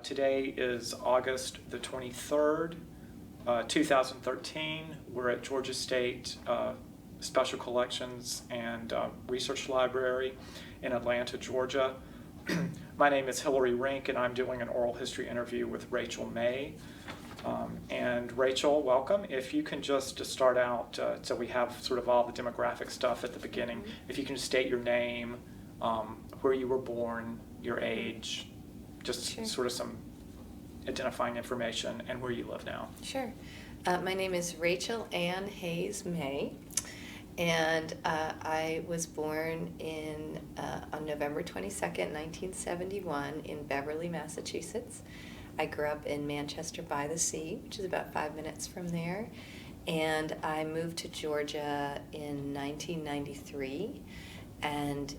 Today is August the 23rd, 2013. We're at Georgia State Special Collections and Research Library in Atlanta, Georgia. My name is Hillary Rink, and I'm doing an oral history interview with Rachel May. And Rachel, welcome. If you can just to start out, so we have sort of all the demographic stuff at the beginning, if you can state your name, where you were born, your age, just Sure. sort of some identifying information, and where you live now. Sure. My name is Rachel Ann Hayes May, and I was born on November 22nd, 1971 in Beverly, Massachusetts. I grew up in Manchester by the Sea, which is about 5 minutes from there, and I moved to Georgia in 1993, and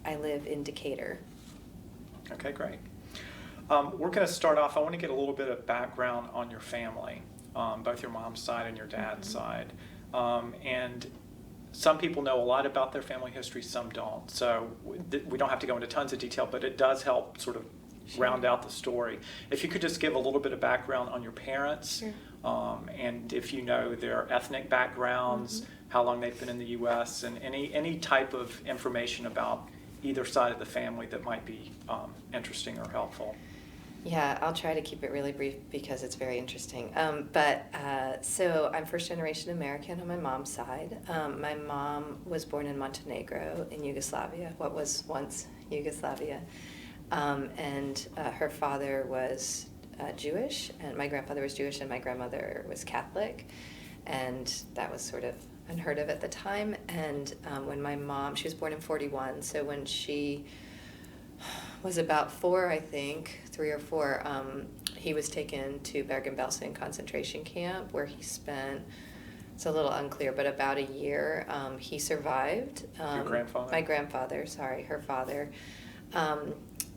I live in Decatur. Okay, great. We're going to start off, I want to get a little bit of background on your family, both your mom's side and your dad's side. And some people know a lot about their family history, some don't. So we don't have to go into tons of detail, but it does help sort of round out the story. If you could just give a little bit of background on your parents, and if you know their ethnic backgrounds, how long they've been in the U.S., and any type of information about either side of the family that might be interesting or helpful. Yeah, I'll try to keep it really brief because it's very interesting. So I'm first generation American on my mom's side. My mom was born in Montenegro in Yugoslavia, what was once Yugoslavia. And her father was Jewish, and my grandfather was Jewish, and my grandmother was Catholic. And that was sort of unheard of at the time. And when my mom, she was born in 1941, so when she was about 4, I think, 3 or 4, he was taken to Bergen-Belsen concentration camp, where he spent, it's a little unclear, but about a year. He survived. Your grandfather? My grandfather, sorry, her father.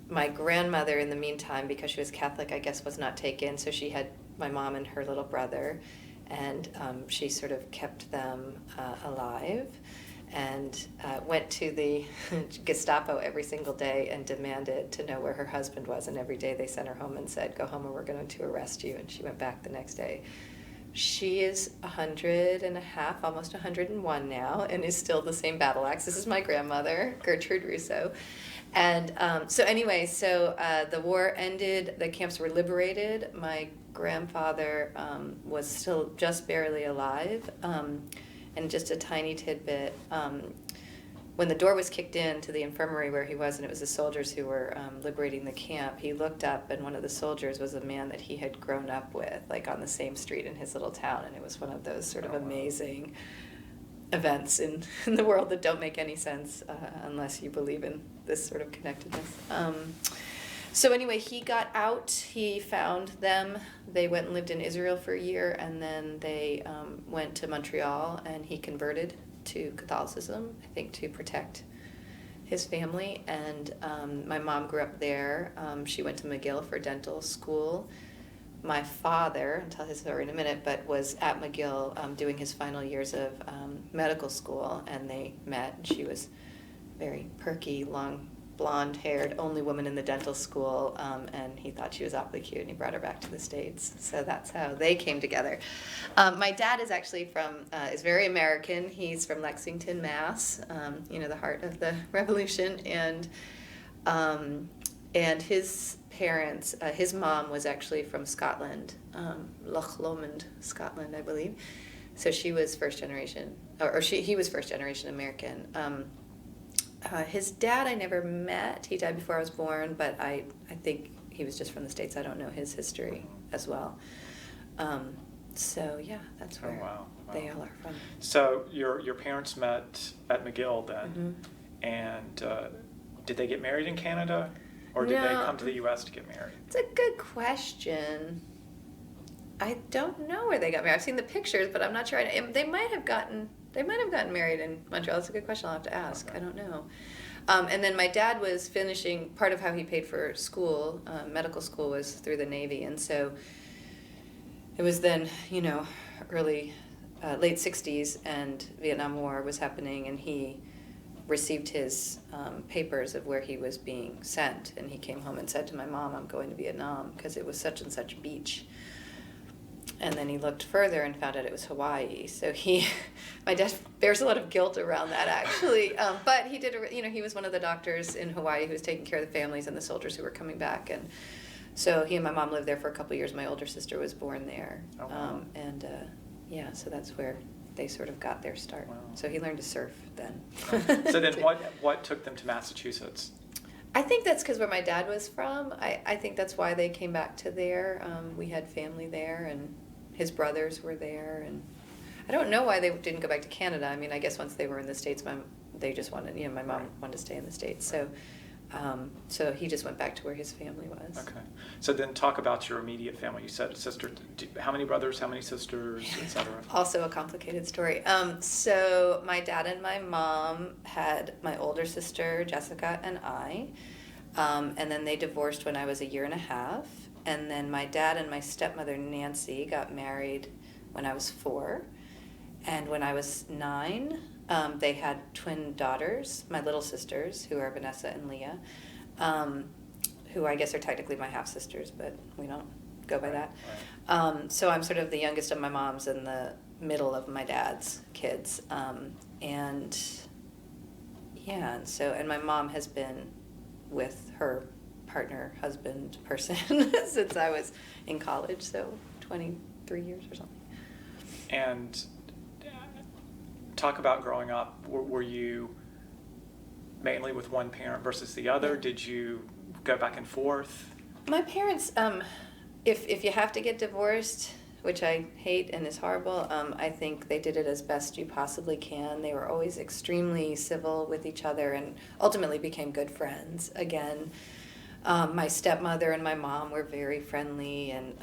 My grandmother, in the meantime, because she was Catholic, I guess, was not taken, so she had my mom and her little brother, and she sort of kept them alive, and went to the Gestapo every single day and demanded to know where her husband was, and every day they sent her home and said, "Go home or we're going to arrest you," and she went back the next day. She is 100.5, almost 101 now, and is still the same battle axe. This is my grandmother, Gertrude Russo. And the war ended, the camps were liberated. My grandfather was still just barely alive. And just a tiny tidbit, when the door was kicked in to the infirmary where he was, and it was the soldiers who were liberating the camp, he looked up, and one of the soldiers was a man that he had grown up with, like on the same street in his little town. And it was one of those sort of amazing events in the world that don't make any sense unless you believe in this sort of connectedness. So anyway, he got out, he found them, they went and lived in Israel for a year, and then they went to Montreal, and he converted to Catholicism, I think to protect his family. And my mom grew up there. She went to McGill for dental school. My father, I'll tell his story in a minute, but was at McGill doing his final years of medical school, and they met. She was very perky, long, blonde-haired, only woman in the dental school, and he thought she was awfully cute, and he brought her back to the States. So that's how they came together. My dad is actually is very American. He's from Lexington, Mass., the heart of the Revolution, and his parents, his mom was actually from Scotland, Loch Lomond, Scotland, I believe. So she was first generation, he was first generation American. His dad I never met. He died before I was born, but I think he was just from the States. I don't know his history as well. So yeah, that's where they all are from. So your parents met at McGill then, and did they get married in Canada, or did they come to the U.S. to get married? It's a good question. I don't know where they got married. I've seen the pictures, but I'm not sure. They might have gotten married in Montreal. That's a good question. I'll have to ask. Okay. I don't know. And then my dad was finishing, part of how he paid for school, medical school, was through the Navy. And so it was then, late 60s, and Vietnam War was happening, and he received his papers of where he was being sent, and he came home and said to my mom, "I'm going to Vietnam because it was such and such beach." And then he looked further and found out it was Hawaii. So my dad bears a lot of guilt around that, actually. But he did, he was one of the doctors in Hawaii who was taking care of the families and the soldiers who were coming back. And so he and my mom lived there for a couple of years. My older sister was born there. Oh, wow. So that's where they sort of got their start. Wow. So he learned to surf then. So then what took them to Massachusetts? I think that's because where my dad was from. I think that's why they came back to there. We had family there, and his brothers were there. And I don't know why they didn't go back to Canada. I mean, I guess once they were in the States, they just wanted, my mom wanted to stay in the States. So he just went back to where his family was. Okay. So then talk about your immediate family. You said sister. How many brothers, how many sisters, etc.? Also a complicated story. So my dad and my mom had my older sister, Jessica, and I. And then they divorced when I was 1.5 years. And then my dad and my stepmother, Nancy, got married when I was 4. And when I was 9, they had twin daughters, my little sisters, who are Vanessa and Leah, who I guess are technically my half-sisters, but we don't go by that. Right. So I'm sort of the youngest of my mom's and the middle of my dad's kids. And my mom has been with her partner, husband, person since I was in college, so 23 years or something. And talk about growing up. Were you mainly with one parent versus the other? Yeah. Did you go back and forth? My parents, if you have to get divorced, which I hate and is horrible, I think they did it as best you possibly can. They were always extremely civil with each other and ultimately became good friends again. My stepmother and my mom were very friendly, and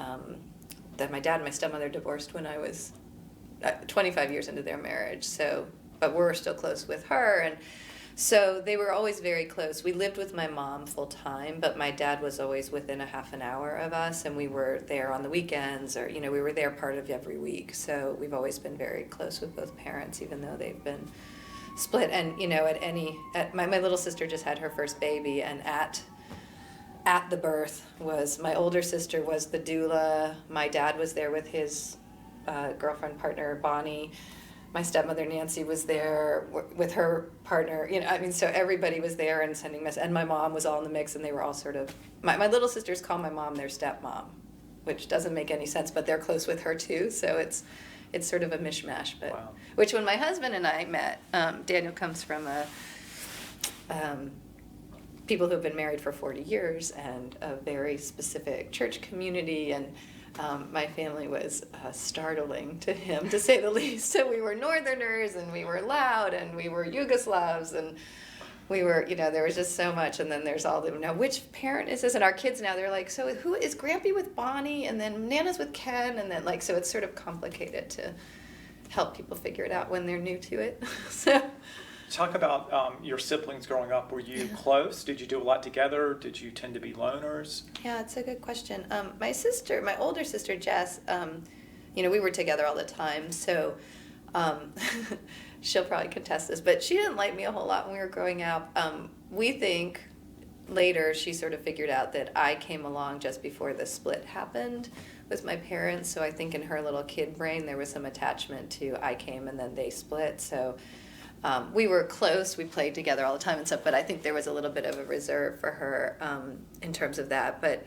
then my dad and my stepmother divorced when I was 25 years into their marriage. But we're still close with her, and so they were always very close. We lived with my mom full time, but my dad was always within a half an hour of us, and we were there on the weekends, or we were there part of every week. So we've always been very close with both parents, even though they've been split. And my little sister just had her first baby, and at the birth was my older sister was the doula. My dad was there with his girlfriend partner Bonnie. My stepmother Nancy was there with her partner. So everybody was there and sending messages. And my mom was all in the mix, and they were all sort of. My little sisters call my mom their stepmom, which doesn't make any sense, but they're close with her too. So it's sort of a mishmash. But wow. Which when my husband and I met, Daniel comes from people who have been married for 40 years and a very specific church community, and my family was startling to him, to say the least. So we were Northerners, and we were loud, and we were Yugoslavs, and we were, there was just so much. And then there's all the, now which parent is this? And our kids now, they're like, so who is Grampy with Bonnie, and then Nana's with Ken, and then so it's sort of complicated to help people figure it out when they're new to it. So. Talk about your siblings growing up. Were you close? Did you do a lot together? Did you tend to be loners? Yeah, it's a good question. My older sister, Jess, we were together all the time, so she'll probably contest this, but she didn't like me a whole lot when we were growing up. We think later she sort of figured out that I came along just before the split happened with my parents, so I think in her little kid brain there was some attachment to I came and then they split, so... we were close, we played together all the time and stuff, but I think there was a little bit of a reserve for her in terms of that. But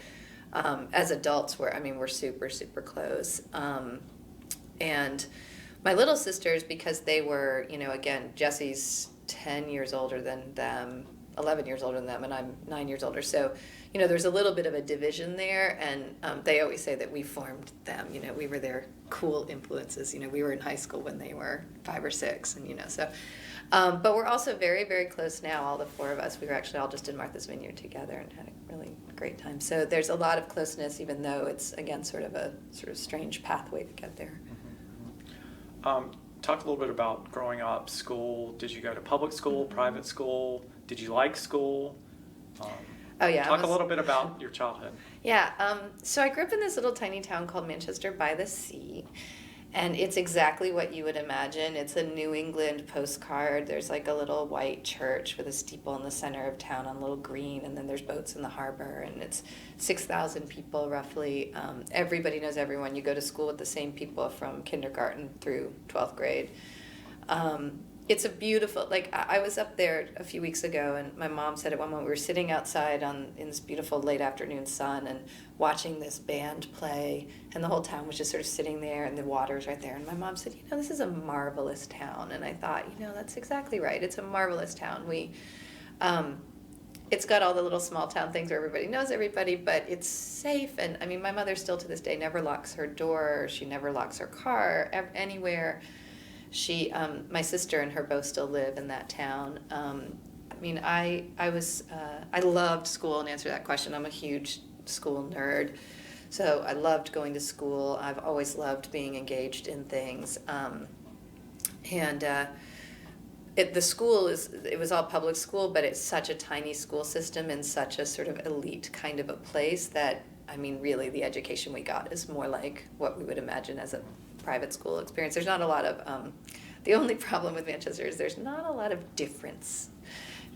as adults, we're super, super close. And my little sisters, because they were, again, Jesse's 10 years older than them, 11 years older than them, and I'm 9 years older. So, there's a little bit of a division there, and they always say that we formed them. We were their cool influences. We were in high school when they were 5 or 6, and so. But we're also very, very close now, all the 4 of us. We were actually all just in Martha's Vineyard together and had a really great time. So there's a lot of closeness, even though it's, again, sort of strange pathway to get there. Mm-hmm. Talk a little bit about growing up, school. Did you go to public school, private school? Did you like school? Talk a little bit about your childhood. Yeah, so I grew up in this little tiny town called Manchester by the Sea, And it's exactly what you would imagine. It's a New England postcard. There's like a little white church with a steeple in the center of town on a little green, and then there's boats in the harbor, and it's 6,000 people roughly. Everybody knows everyone. You go to school with the same people from kindergarten through 12th grade. It's a beautiful, like, I was up there a few weeks ago, and my mom said at one moment we were sitting outside in this beautiful late afternoon sun and watching this band play, and the whole town was just sort of sitting there, and the water's right there. And my mom said, this is a marvelous town. And I thought, that's exactly right. It's a marvelous town. It's got all the little small town things where everybody knows everybody, but it's safe. And I mean, my mother still to this day never locks her door. She never locks her car anywhere. My sister and her both still live in that town. I loved school. And answer to that question, I'm a huge school nerd, so I loved going to school. I've always loved being engaged in things, the school it was all public school, but it's such a tiny school system and such a sort of elite kind of a place that, really the education we got is more like what we would imagine as a private school experience. There's not a lot of, the only problem with Manchester is there's not a lot of difference.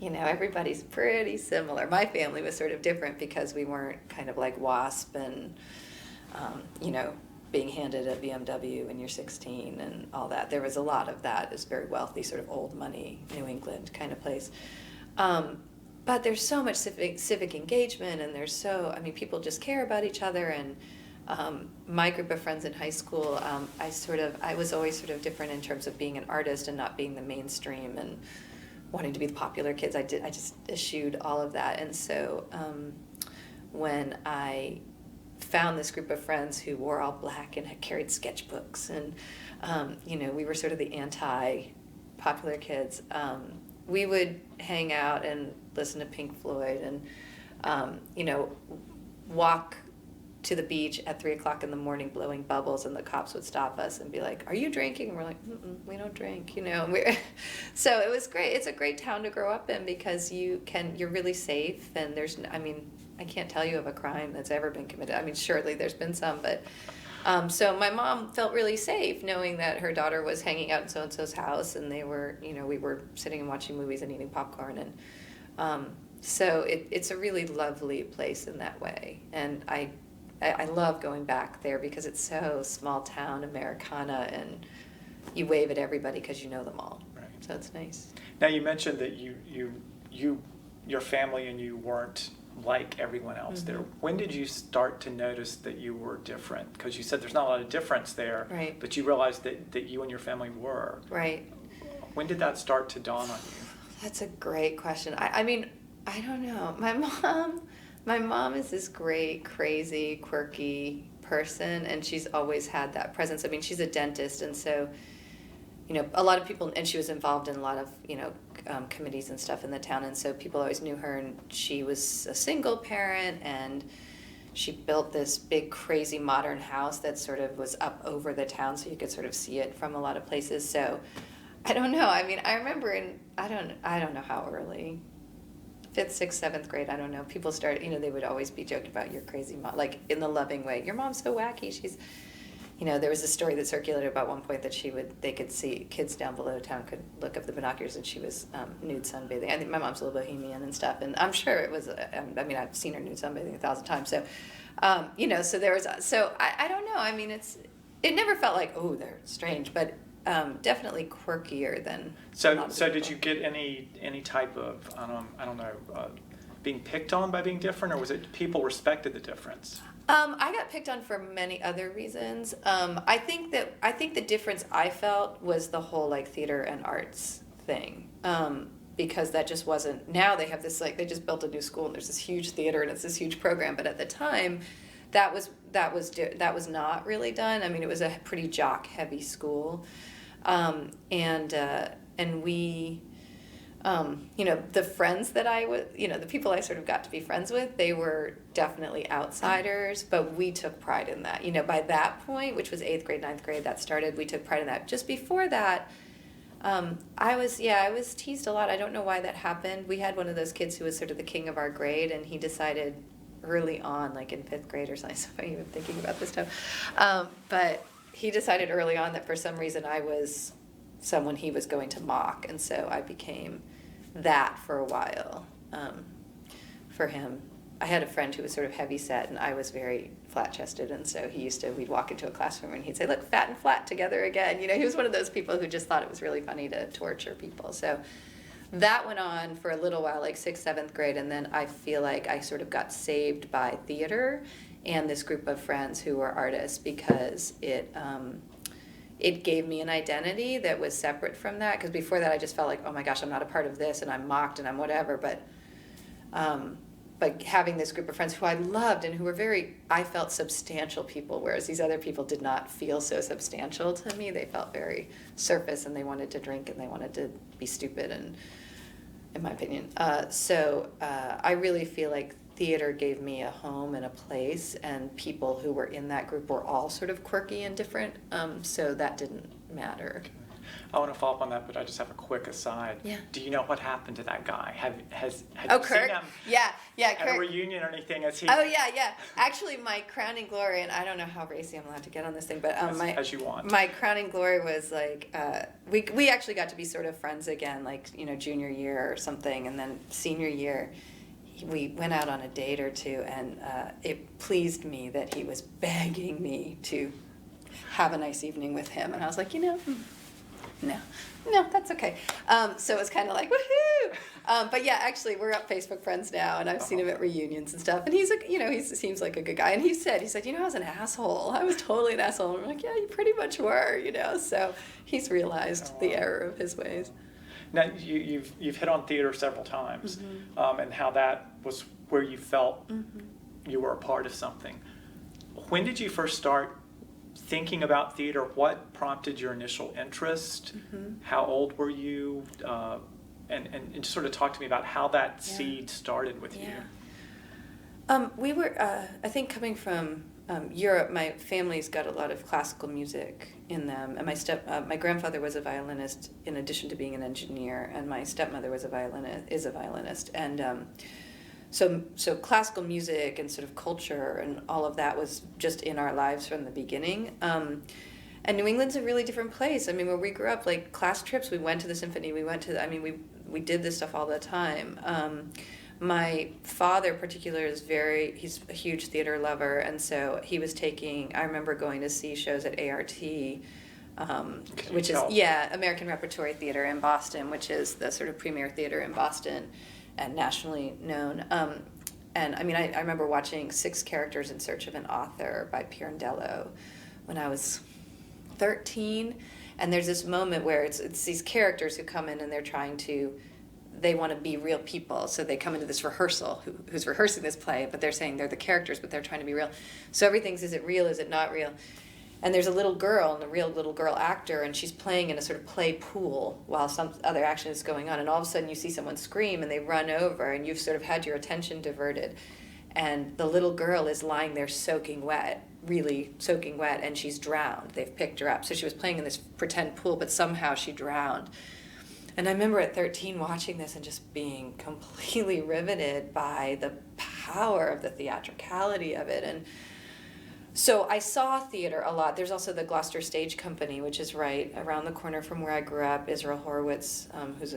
Everybody's pretty similar. My family was sort of different because we weren't kind of like WASP and, being handed a BMW when you're 16 and all that. There was a lot of that. It's very wealthy, sort of old money, New England kind of place. But there's so much civic engagement, and people just care about each other. And my group of friends in high school, I was always sort of different in terms of being an artist and not being the mainstream and wanting to be the popular kids. I just eschewed all of that. And so when I found this group of friends who wore all black and had carried sketchbooks, and we were sort of the anti-popular kids, we would hang out and listen to Pink Floyd and walk to the beach at 3:00 in the morning blowing bubbles, and the cops would stop us and be like, "Are you drinking?" And we're like, "We don't drink," So it was great. It's a great town to grow up in because you're really safe, and I can't tell you of a crime that's ever been committed. Surely there's been some, but so my mom felt really safe knowing that her daughter was hanging out in so-and-so's house, and we were sitting and watching movies and eating popcorn, and so it's a really lovely place in that way. And I love going back there because it's so small town Americana, and you wave at everybody because you know them all. Right. So it's nice. Now you mentioned that your family and you weren't like everyone else mm-hmm. there. When did you start to notice that you were different? Because you said there's not a lot of difference there, right. But you realized that you and your family were. Right. When did that start to dawn on you? That's a great question. I don't know. My mom is this great, crazy, quirky person, and she's always had that presence. She's a dentist, and so, a lot of people, and she was involved in a lot of, committees and stuff in the town, and so people always knew her, and she was a single parent, and she built this big, crazy modern house that sort of was up over the town, so you could sort of see it from a lot of places. So, I don't know. I remember I don't know how early, 5th, 6th, 7th grade, I don't know. People started, they would always be joking about your crazy mom, like in the loving way. Your mom's so wacky. She's, there was a story that circulated about one point that they could see kids down below town could look up the binoculars, and she was nude sunbathing. I think my mom's a little bohemian and stuff, and I'm sure it was. I've seen her nude sunbathing 1,000 times. So, so there was. So I don't know. It never felt like, oh, they're strange, but definitely quirkier than. So did you get any type of I don't know being picked on by being different, or was it people respected the difference? I got picked on for many other reasons. I think the difference I felt was the whole like theater and arts thing, because that just wasn't. Now they have this they just built a new school and there's this huge theater and it's this huge program, but at the time, that was not really done. It was a pretty jock heavy school, and we. The friends that the people I sort of got to be friends with, they were definitely outsiders, but we took pride in that. By that point, which was 8th grade, 9th grade, we took pride in that. Just before that, I was teased a lot. I don't know why that happened. We had one of those kids who was sort of the king of our grade, and he decided early on, like in 5th grade or something, so I'm even thinking about this stuff, but he decided early on that for some reason I was someone he was going to mock, and so I became that for a while for him. I had a friend who was sort of heavy set, and I was very flat chested, and so we'd walk into a classroom and he'd say, "Look, fat and flat together again." You know, he was one of those people who just thought it was really funny to torture people. So that went on for a little while, like 6th, 7th grade, and then I feel like I sort of got saved by theater and this group of friends who were artists, because it gave me an identity that was separate from that. Because before that, I just felt like, oh my gosh, I'm not a part of this, and I'm mocked, and I'm whatever. But having this group of friends who I loved and who were I felt substantial people, whereas these other people did not feel so substantial to me. They felt very surface, and they wanted to drink, and they wanted to be stupid, and in my opinion. I really feel like theater gave me a home and a place, and people who were in that group were all sort of quirky and different, so that didn't matter. Okay. I want to follow up on that, but I just have a quick aside. Yeah. Do you know what happened to that guy? Have Oh, you Kirk? seen him Yeah, at Kirk. a reunion or anything? Oh, yeah. Actually, my crowning glory, and I don't know how racy I'm allowed to get on this thing, but as you want. My crowning glory was like, we actually got to be sort of friends again, like, you know, junior year or something, and then senior year, we went out on a date or two, and it pleased me that he was begging me to have a nice evening with him, and I was like, no, that's okay. So it was kind of like, woohoo! But yeah, actually, we're up Facebook friends now, and I've seen him at reunions and stuff. And he's he seems like a good guy. And he said, I was an asshole. I was totally an asshole. And I'm like, yeah, you pretty much were, So he's realized the error of his ways. Now, you've hit on theater several times, and how that was where you felt you were a part of something. When did you first start thinking about theater? What prompted your initial interest? How old were you? And just sort of talk to me about how that seed started with you. We were, I think, coming from Europe. My family's got a lot of classical music in them, and my grandfather was a violinist in addition to being an engineer, and my stepmother is a violinist, and so classical music and sort of culture and all of that was just in our lives from the beginning. And New England's a really different place. I mean, where we grew up, like class trips, we went to the symphony, we did this stuff all the time. My father in particular he's a huge theater lover, and so he was I remember going to see shows at ART, which is, American Repertory Theater in Boston, which is the sort of premier theater in Boston and nationally known. And I mean, I remember watching 6 Characters in Search of an Author by Pirandello when I was 13. And there's this moment where it's these characters who come in and they want to be real people. So they come into this rehearsal, who's rehearsing this play, but they're saying they're the characters, but they're trying to be real. So everything's, is it real, is it not real? And there's a little girl, and a real little girl actor, and she's playing in a sort of play pool while some other action is going on. And all of a sudden you see someone scream, and they run over, and you've sort of had your attention diverted. And the little girl is lying there soaking wet, really soaking wet, and she's drowned. They've picked her up. So she was playing in this pretend pool, but somehow she drowned. And I remember at 13 watching this and just being completely riveted by the power of the theatricality of it. And so I saw theater a lot. There's also the Gloucester Stage Company, which is right around the corner from where I grew up. Israel Horowitz, who's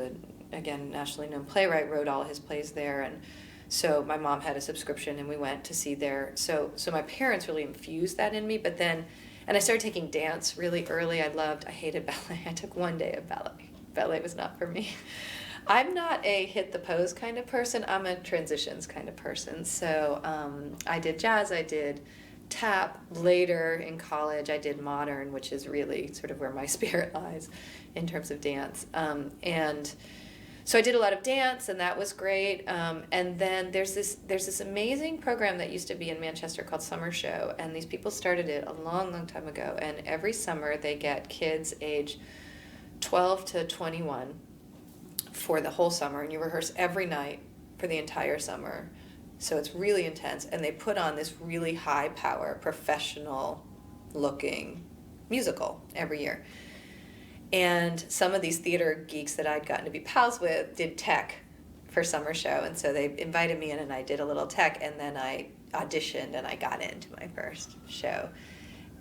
again, nationally known playwright, wrote all his plays there. And so my mom had a subscription, and we went to see there. So my parents really infused that in me. But then, and I started taking dance really early. I hated ballet. I took 1 day of ballet. Ballet was not for me. I'm not a hit the pose kind of person. I'm a transitions kind of person. So I did jazz, I did tap. Later in college, I did modern, which is really sort of where my spirit lies in terms of dance. And so I did a lot of dance, and that was great. And then there's this amazing program that used to be in Manchester called Summer Show, and these people started it a long, long time ago. And every summer they get kids age 12 to 21 for the whole summer, and you rehearse every night for the entire summer. So it's really intense, and they put on this really high power, professional looking musical every year. And some of these theater geeks that I'd gotten to be pals with did tech for Summer Show, and so they invited me in, and I did a little tech, and then I auditioned, and I got into my first show.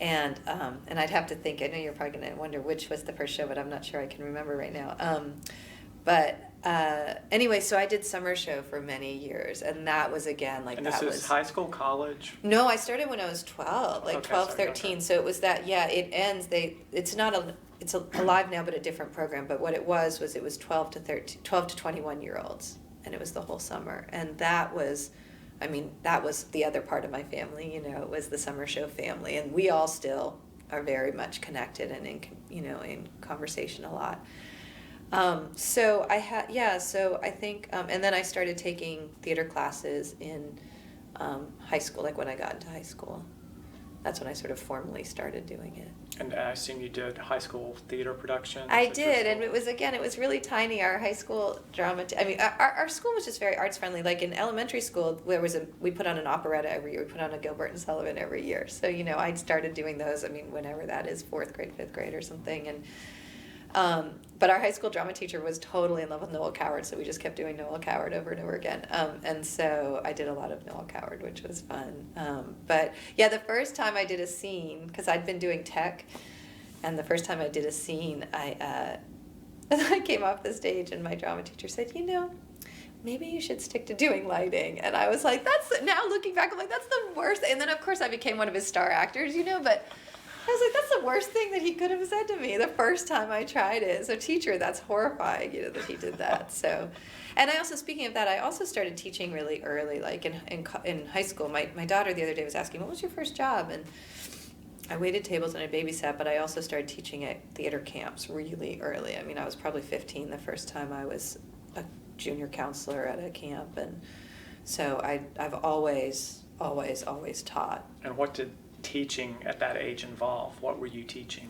And I'd have to think. I know you're probably going to wonder which was the first show, but I'm not sure I can remember right now. Anyway, so I did summer show for many years, and that was again like And that this was is high school, college? No, I started when I was 12, like Okay, 12, sorry, 13. okay. So it was that, yeah, it ends, it's alive now, but a different program. But what it was it was 12 to 21 year olds. And it was the whole summer. And that was the other part of my family, it was the summer show family. And we all still are very much connected and in conversation a lot. So I think, and then I started taking theater classes in high school, like when I got into high school. That's when I sort of formally started doing it. And I assume you did high school theater productions? I did, and it was really tiny. Our high school drama, our school was just very arts friendly. Like in elementary school, we put on an operetta every year. We put on a Gilbert and Sullivan every year. So, I'd started doing those, whenever that is, 4th grade, 5th grade or something. And but our high school drama teacher was totally in love with Noel Coward, so we just kept doing Noel Coward over and over again. And so I did a lot of Noel Coward, which was fun. But yeah, the first time I did a scene, because I'd been doing tech, and the first time I did a scene, I came off the stage and my drama teacher said, maybe you should stick to doing lighting. And I was like, now looking back, I'm like, that's the worst. And then of course I became one of his star actors, but I was like, that's the worst thing that he could have said to me the first time I tried it. So teacher, that's horrifying, that he did that. So, and I also, speaking of that, I also started teaching really early, like in high school. My daughter the other day was asking, what was your first job? And I waited tables and I babysat, but I also started teaching at theater camps really early. I was probably 15 the first time I was a junior counselor at a camp. And so I've always taught. And what did teaching at that age involve? What were you teaching?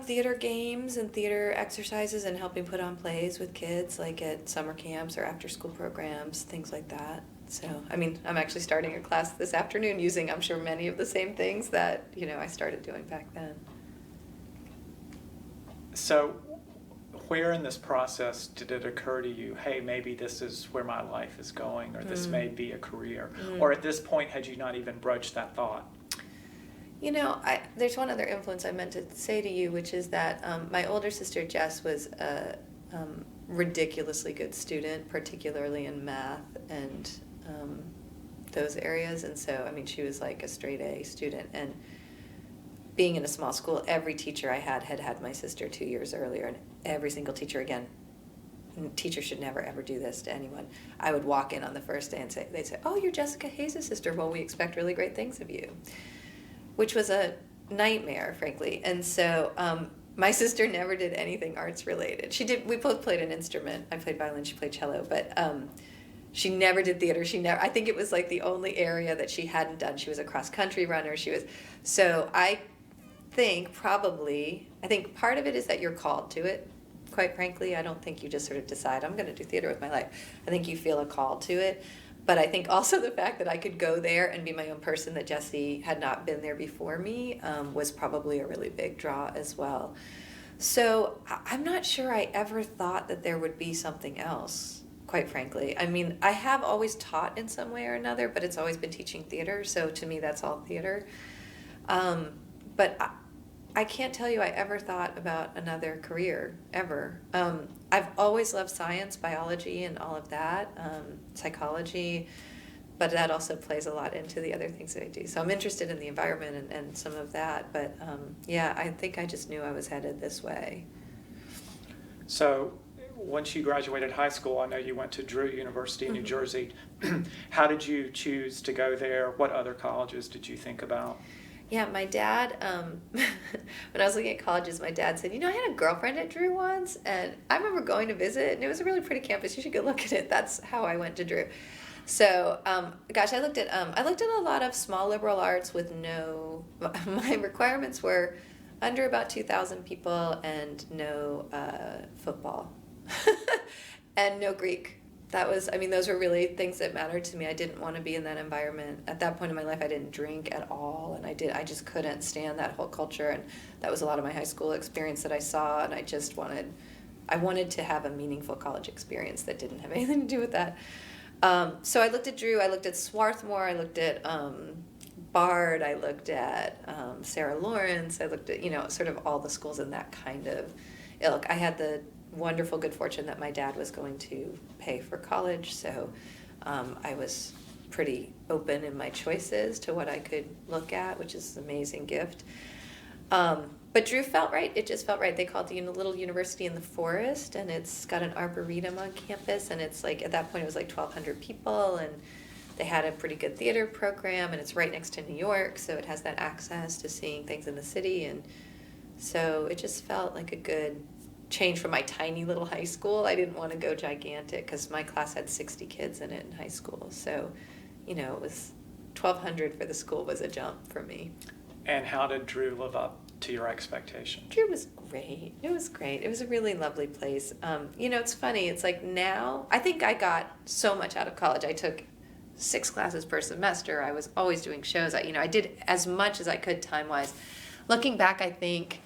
Theater games and theater exercises and helping put on plays with kids, like at summer camps or after school programs, things like that. So, I'm actually starting a class this afternoon using, I'm sure, many of the same things that, I started doing back then. So, where in this process did it occur to you, hey, maybe this is where my life is going, or this may be a career? Or at this point, had you not even broached that thought? There's one other influence I meant to say to you, which is that my older sister, Jess, was a ridiculously good student, particularly in math and those areas. And so, she was like a straight A student. And being in a small school, every teacher I had my sister 2 years earlier. And every single teacher, again, teachers should never ever do this to anyone. I would walk in on the first day and they'd say, oh, you're Jessica Hayes' sister. Well, we expect really great things of you. Which was a nightmare, frankly. And so my sister never did anything arts related. We both played an instrument. I played violin, she played cello, but she never did theater. I think it was like the only area that she hadn't done. She was a cross country runner. So I think part of it is that you're called to it. Quite frankly, I don't think you just sort of decide, I'm going to do theater with my life. I think you feel a call to it. But I think also the fact that I could go there and be my own person, that Jessie had not been there before me, was probably a really big draw as well. So I'm not sure I ever thought that there would be something else, quite frankly. I have always taught in some way or another, but it's always been teaching theater. So to me, that's all theater. But I can't tell you I ever thought about another career, ever. I've always loved science, biology, and all of that, psychology, but that also plays a lot into the other things that I do. So I'm interested in the environment and some of that, but I think I just knew I was headed this way. So once you graduated high school, I know you went to Drew University in New Jersey. How did you choose to go there? What other colleges did you think about? Yeah, my dad, when I was looking at colleges, my dad said, I had a girlfriend at Drew once, and I remember going to visit, and it was a really pretty campus. You should go look at it. That's how I went to Drew. So, I looked at a lot of small liberal arts with my requirements were under about 2,000 people and no football and no Greek. Those were really things that mattered to me. I didn't want to be in that environment. At that point in my life, I didn't drink at all, and I just couldn't stand that whole culture, and that was a lot of my high school experience that I saw, and I wanted to have a meaningful college experience that didn't have anything to do with that. So I looked at Drew, I looked at Swarthmore, I looked at Bard, I looked at Sarah Lawrence, I looked at, sort of all the schools in that kind of ilk. I had the wonderful good fortune that my dad was going to pay for college, so I was pretty open in my choices to what I could look at, which is an amazing gift. But Drew felt right. It just felt right. They call it the little university in the forest, and it's got an arboretum on campus, and it's like, at that point it was like 1,200 people, and they had a pretty good theater program, and it's right next to New York, so it has that access to seeing things in the city, and so it just felt like a good change from my tiny little high school. I didn't want to go gigantic because my class had 60 kids in it in high school, so it was 1,200 for the school was a jump for me. And how did Drew live up to your expectations? Drew was great. It was great. It was a really lovely place. It's funny. It's like now, I think I got so much out of college. I took 6 classes per semester. I was always doing shows. I did as much as I could time-wise. Looking back, I think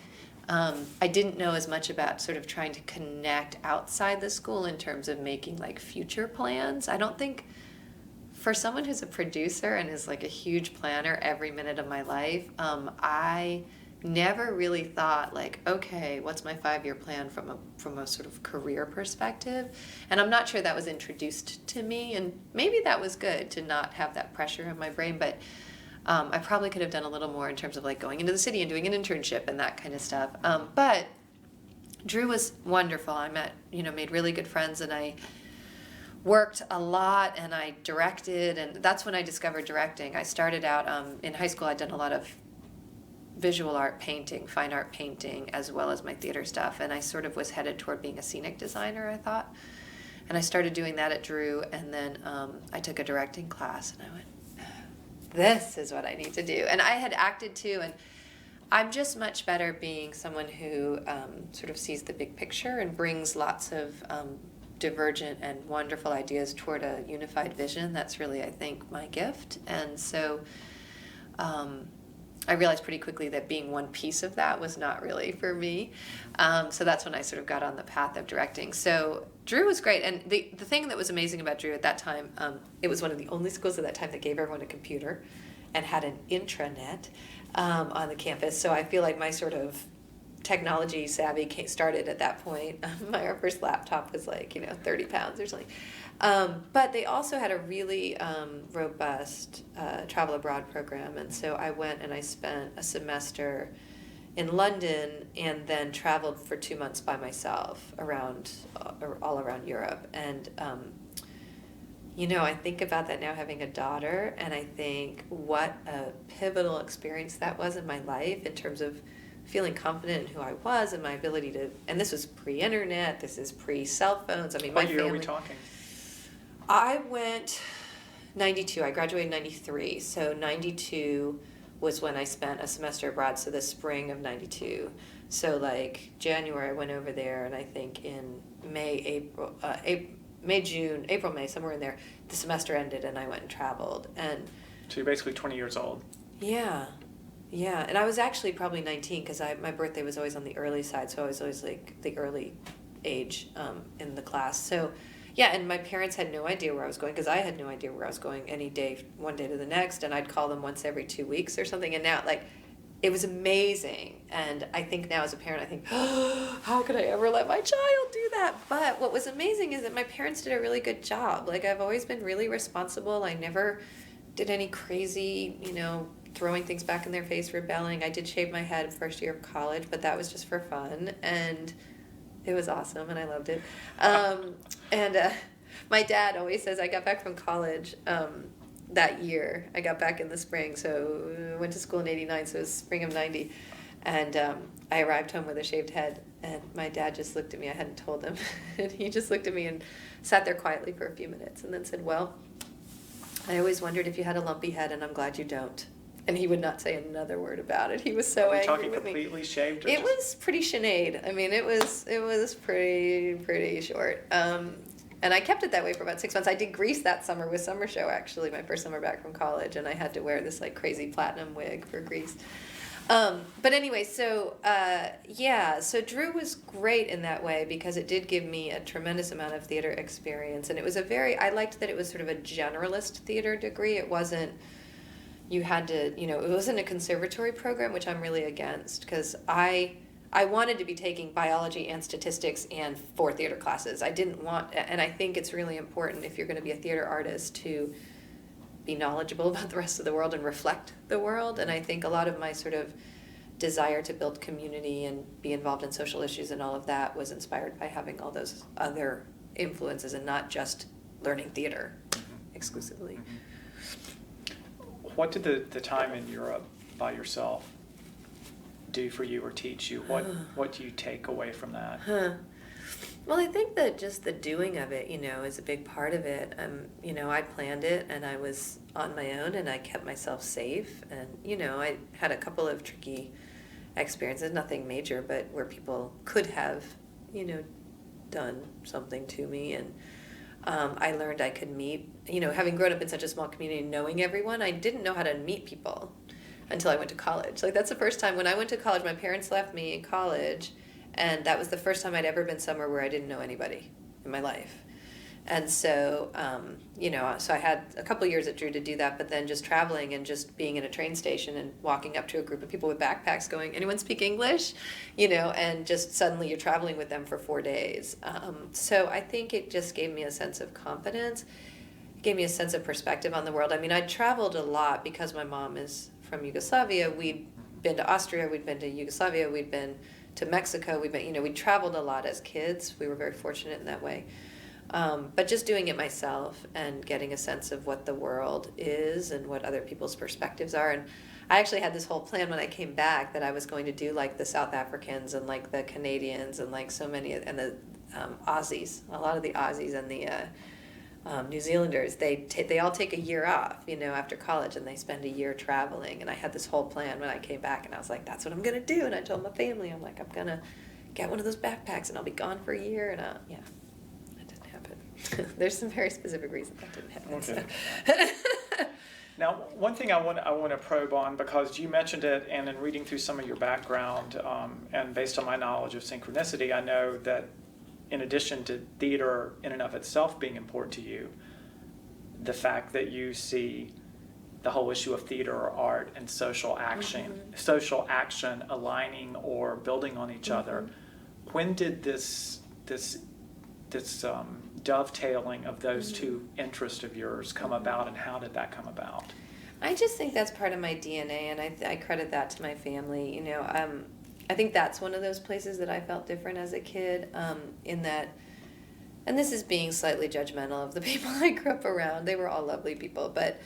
I didn't know as much about sort of trying to connect outside the school in terms of making like future plans. I don't think for someone who's a producer and is like a huge planner every minute of my life, I never really thought like, okay, what's my 5-year plan from a sort of career perspective? And I'm not sure that was introduced to me, and maybe that was good to not have that pressure in my brain, but I probably could have done a little more in terms of like going into the city and doing an internship and that kind of stuff. But Drew was wonderful. I made really good friends, and I worked a lot, and I directed, and that's when I discovered directing. I started out in high school. I'd done a lot of visual art painting, fine art painting, as well as my theater stuff, and I sort of was headed toward being a scenic designer, I thought. And I started doing that at Drew, and then I took a directing class, and I went, this is what I need to do. And I had acted too, and I'm just much better being someone who sort of sees the big picture and brings lots of divergent and wonderful ideas toward a unified vision. That's really, I think, my gift. And so I realized pretty quickly that being one piece of that was not really for me. So that's when I sort of got on the path of directing. So Drew was great. And the thing that was amazing about Drew at that time, it was one of the only schools at that time that gave everyone a computer and had an intranet on the campus. So I feel like my sort of technology savvy started at that point. Our first laptop was like, 30 pounds or something. But they also had a really robust travel abroad program. And so I went and I spent a semester in London and then traveled for 2 months by myself all around Europe. And, I think about that now having a daughter, and I think what a pivotal experience that was in my life in terms of feeling confident in who I was and my ability to, and this was pre-internet, this is pre-cell phones. I mean, What year are we talking? I went 92, I graduated in 93, so 92 was when I spent a semester abroad, so the spring of 92. So like January I went over there, and I think in April, May, somewhere in there, the semester ended and I went and traveled. And so you're basically 20 years old. Yeah. And I was actually probably 19 because my birthday was always on the early side, so I was always like the early age in the class. So yeah, and my parents had no idea where I was going because I had no idea where I was going any day, one day to the next, and I'd call them once every 2 weeks or something. And now, like, it was amazing. And I think now as a parent, I think, oh, how could I ever let my child do that? But what was amazing is that my parents did a really good job. Like, I've always been really responsible. I never did any crazy, throwing things back in their face, rebelling. I did shave my head first year of college, but that was just for fun. And it was awesome, and I loved it. My dad always says I got back from college that year. I got back in the spring, so I went to school in 89, so it was spring of 90. And I arrived home with a shaved head, and my dad just looked at me. I hadn't told him. And he just looked at me and sat there quietly for a few minutes and then said, well, I always wondered if you had a lumpy head, and I'm glad you don't. And he would not say another word about it. He was so angry with me. Are we talking completely shaved? Or it was pretty Sinead. I mean, it was pretty short. And I kept it that way for about 6 months. I did Grease that summer with Summer Show, actually, my first summer back from college, and I had to wear this like crazy platinum wig for Grease. But anyway, so Drew was great in that way because it did give me a tremendous amount of theater experience, and it was I liked that it was sort of a generalist theater degree. It wasn't you had to, it wasn't a conservatory program, which I'm really against, because I wanted to be taking biology and statistics and 4 theater classes. I didn't want, and I think it's really important if you're going to be a theater artist to be knowledgeable about the rest of the world and reflect the world. And I think a lot of my sort of desire to build community and be involved in social issues and all of that was inspired by having all those other influences and not just learning theater exclusively. What did the time in Europe by yourself do for you or teach you? What do you take away from that? Well, I think that just the doing of it, is a big part of it. I planned it, and I was on my own, and I kept myself safe. And, I had a couple of tricky experiences, nothing major, but where people could have, done something to me. And I learned I could meet, having grown up in such a small community, knowing everyone, I didn't know how to meet people until I went to college. Like, that's the first time when I went to college, my parents left me in college, and that was the first time I'd ever been somewhere where I didn't know anybody in my life. And so, so I had a couple years at Drew to do that, but then just traveling and just being in a train station and walking up to a group of people with backpacks going, anyone speak English? And just suddenly you're traveling with them for 4 days. So I think it just gave me a sense of confidence, gave me a sense of perspective on the world. I mean, I traveled a lot because my mom is from Yugoslavia. We'd been to Austria, we'd been to Yugoslavia, we'd been to Mexico, we traveled a lot as kids. We were very fortunate in that way. But just doing it myself and getting a sense of what the world is and what other people's perspectives are. And I actually had this whole plan when I came back that I was going to do like the South Africans and like the Canadians and like so many, and the Aussies, a lot of the Aussies and the New Zealanders, they all take a year off, after college, and they spend a year traveling. And I had this whole plan when I came back, and I was like, that's what I'm going to do. And I told my family, I'm like, I'm going to get one of those backpacks, and I'll be gone for a year. And that didn't happen. There's some very specific reasons that didn't happen. Okay. So. Now, one thing I want to probe on, because you mentioned it, and in reading through some of your background, and based on my knowledge of synchronicity, I know that in addition to theater in and of itself being important to you, the fact that you see the whole issue of theater or art and social action aligning or building on each other. When did this dovetailing of those two interests of yours come about, and how did that come about? I just think that's part of my DNA, and I credit that to my family. I think that's one of those places that I felt different as a kid, in that, and this is being slightly judgmental of the people I grew up around. They were all lovely people, but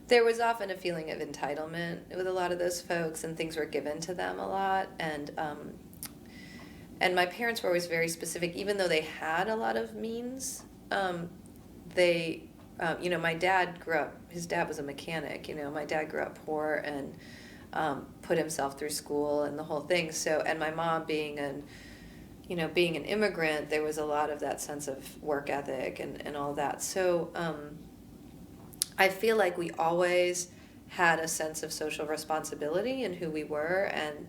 there was often a feeling of entitlement with a lot of those folks, and things were given to them a lot. And my parents were always very specific, even though they had a lot of means. My dad grew up, his dad was a mechanic, my dad grew up poor and put himself through school and the whole thing. So, and my mom being an immigrant, there was a lot of that sense of work ethic and all that. So I feel like we always had a sense of social responsibility in who we were, and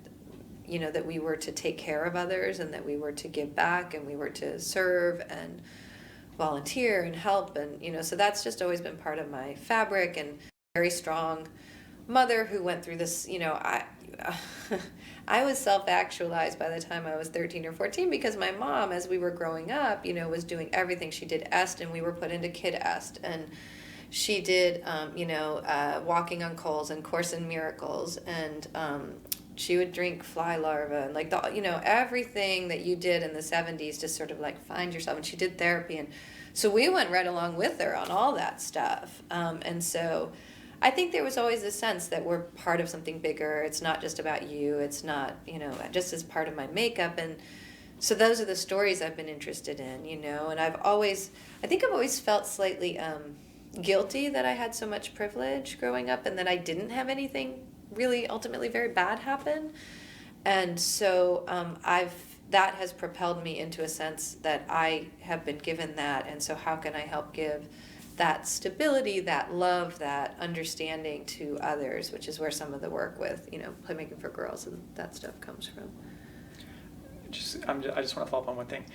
that we were to take care of others, and that we were to give back, and we were to serve and volunteer and help, and so that's just always been part of my fabric. And very strong mother who went through this, I was self-actualized by the time I was 13 or 14, because my mom, as we were growing up, was doing everything. She did EST, and we were put into Kid EST, and she did, Walking on Coals and Course in Miracles, and she would drink fly larvae, and like everything that you did in the 70s to sort of like find yourself. And she did therapy, and so we went right along with her on all that stuff. And so I think there was always a sense that we're part of something bigger. It's not just about you. It's not, just as part of my makeup. And so those are the stories I've been interested in, and I think I've always felt slightly guilty that I had so much privilege growing up, and that I didn't have anything really ultimately very bad happen. And so that has propelled me into a sense that I have been given that, and so how can I help give that stability, that love, that understanding to others, which is where some of the work with Playmaking for Girls and that stuff comes from. I just want to follow up on one thing.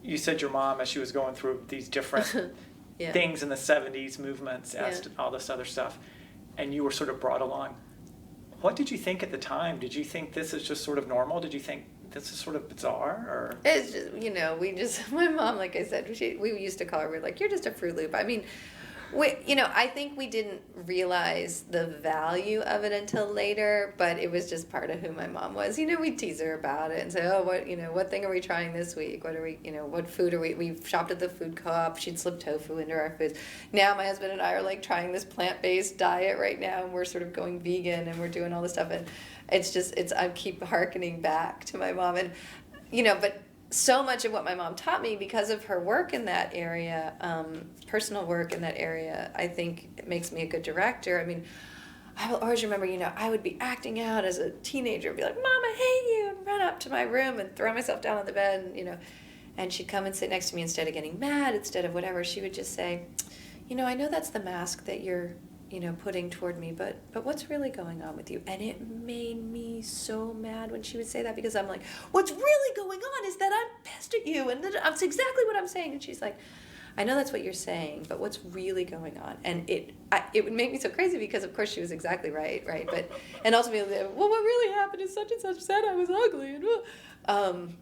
You said your mom, as she was going through these different Yeah. things in the 70s, movements, Yeah. all this other stuff, and you were sort of brought along. What did you think at the time? Did you think this is just sort of normal? Did you think this is sort of bizarre? Or It's just, my mom, like I said, we used to call her, we're like, you're just a Fruit Loop. I mean, I think we didn't realize the value of it until later, but it was just part of who my mom was. We'd tease her about it and say, oh, what thing are we trying this week? What are we, what food are we shopped at the food co-op. She'd slip tofu into our foods. Now my husband and I are like trying this plant-based diet right now, and we're sort of going vegan, and we're doing all this stuff. And I keep hearkening back to my mom, and, but so much of what my mom taught me, because of her work in that area, personal work in that area, I think it makes me a good director. I mean, I will always remember, I would be acting out as a teenager and be like, Mom, I hate you, and run up to my room and throw myself down on the bed, and she'd come and sit next to me. Instead of getting mad, instead of whatever, she would just say, I know that's the mask that you're putting toward me, but what's really going on with you? And it made me so mad when she would say that, because I'm like, what's really going on is that I'm pissed at you, and that's exactly what I'm saying. And she's like, I know that's what you're saying, but what's really going on? And it would make me so crazy, because of course she was exactly right, but, and ultimately, well, what really happened is such and such said I was ugly, and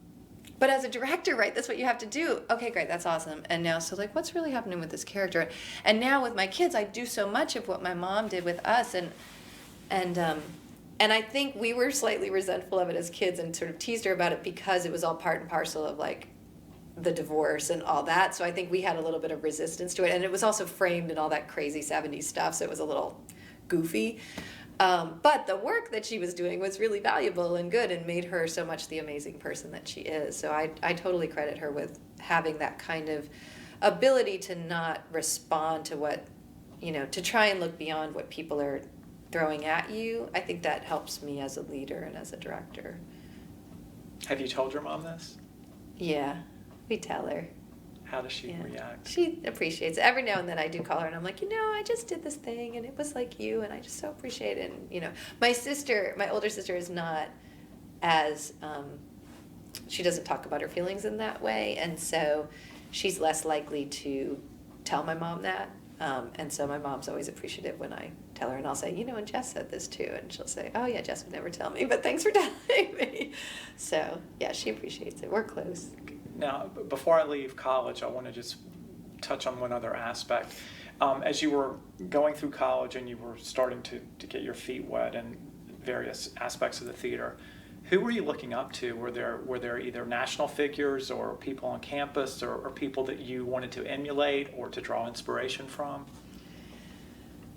but as a director, right, that's what you have to do. Okay, great, that's awesome. And now, so like, what's really happening with this character? And now with my kids, I do so much of what my mom did with us, and I think we were slightly resentful of it as kids, and sort of teased her about it, because it was all part and parcel of like the divorce and all that. So I think we had a little bit of resistance to it, and it was also framed in all that crazy 70s stuff, so it was a little goofy. But the work that she was doing was really valuable and good, and made her so much the amazing person that she is. So I totally credit her with having that kind of ability to not respond to what, to try and look beyond what people are throwing at you. I think that helps me as a leader and as a director. have you told your mom this? Yeah, we tell her. How does she react? She appreciates it. Every now and then I do call her, and I'm like, I just did this thing, and it was like you, and I just so appreciate it. And, my older sister is not as, she doesn't talk about her feelings in that way, and so she's less likely to tell my mom that. And so my mom's always appreciative when I tell her, and I'll say, and Jess said this too, and she'll say, oh yeah, Jess would never tell me, but thanks for telling me. So yeah, she appreciates it. We're close. Now, before I leave college, I want to just touch on one other aspect. As you were going through college and you were starting to get your feet wet in various aspects of the theater, who were you looking up to? Were there either national figures or people on campus or people that you wanted to emulate or to draw inspiration from?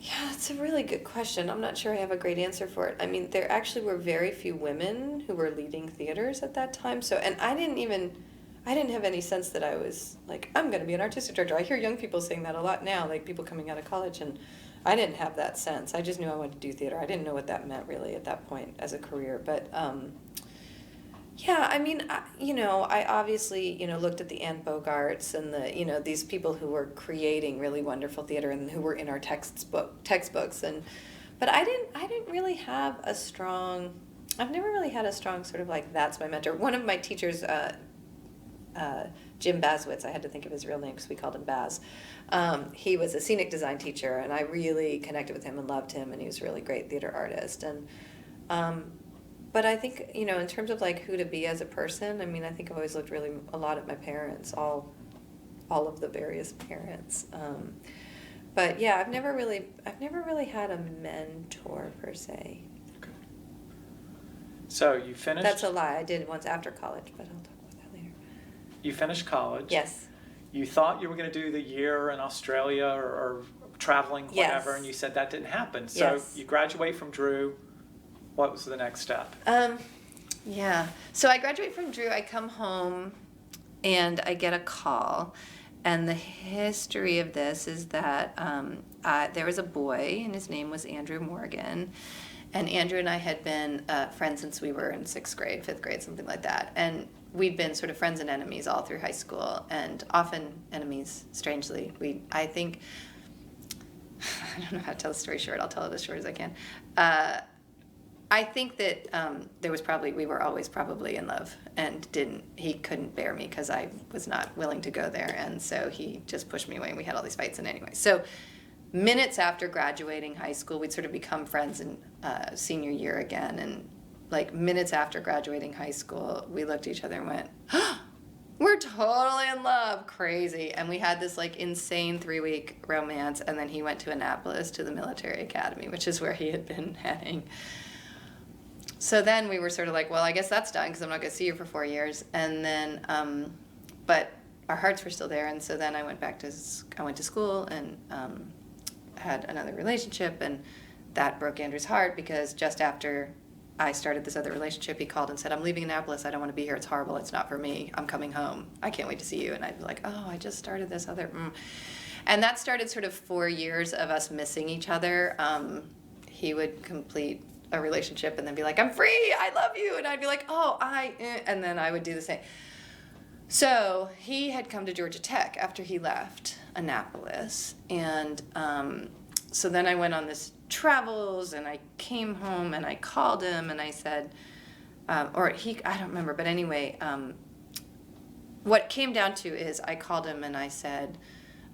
Yeah, that's a really good question. I'm not sure I have a great answer for it. I mean, there actually were very few women who were leading theaters at that time. So, and I didn't have any sense that I was like, I'm going to be an artistic director. I hear young people saying that a lot now, like people coming out of college, and I didn't have that sense. I just knew I wanted to do theater. I didn't know what that meant really at that point as a career. But yeah, I mean, I obviously, looked at the Anne Bogarts and the, these people who were creating really wonderful theater and who were in our textbooks. But I didn't really have I've never really had a strong sort of like, that's my mentor. One of my teachers, Jim Bazwitz, I had to think of his real name because we called him Baz. He was a scenic design teacher, and I really connected with him and loved him, and he was a really great theater artist. And but I think, in terms of like who to be as a person, I mean, I think I've always looked really a lot at my parents, all of the various parents. But yeah, I've never really had a mentor per se. Okay. So you finished. That's a lie. I did once after college, but I'll talk about that later. You finished college. Yes. You thought you were going to do the year in Australia or traveling, whatever, Yes. and you said that didn't happen. So Yes. you graduate from Drew. What was the next step? Yeah. So I graduate from Drew. I come home, and I get a call. And the history of this is that there was a boy, and his name was Andrew Morgan. And Andrew and I had been friends since we were in 6th grade, 5th grade, something like that. And we'd been sort of friends and enemies all through high school, and often enemies, strangely. I think, I don't know how to tell the story short. I'll tell it as short as I can. I think that we were always probably in love, and he couldn't bear me because I was not willing to go there, and so he just pushed me away, and we had all these fights. And anyway, so minutes after graduating high school, we'd sort of become friends in senior year again, and like minutes after graduating high school, we looked at each other and went, we're totally in love, crazy. And we had this like insane 3-week romance, and then he went to Annapolis to the military academy, which is where he had been heading. So then we were sort of like, well, I guess that's done because I'm not going to see you for 4 years. And then, but our hearts were still there, and so then I went to school and had another relationship, and that broke Andrew's heart because just after I started this other relationship, he called and said, I'm leaving Annapolis. I don't want to be here. It's horrible. It's not for me. I'm coming home. I can't wait to see you. And I'd be like, oh, I just started this other. And that started sort of 4 years of us missing each other. He would complete a relationship and then be like, I'm free. I love you. And I'd be like, oh, and then I would do the same. So he had come to Georgia Tech after he left Annapolis. And so then I went on this travels, and I came home and I called him and I said, I don't remember, but anyway, what came down to is I called him and I said,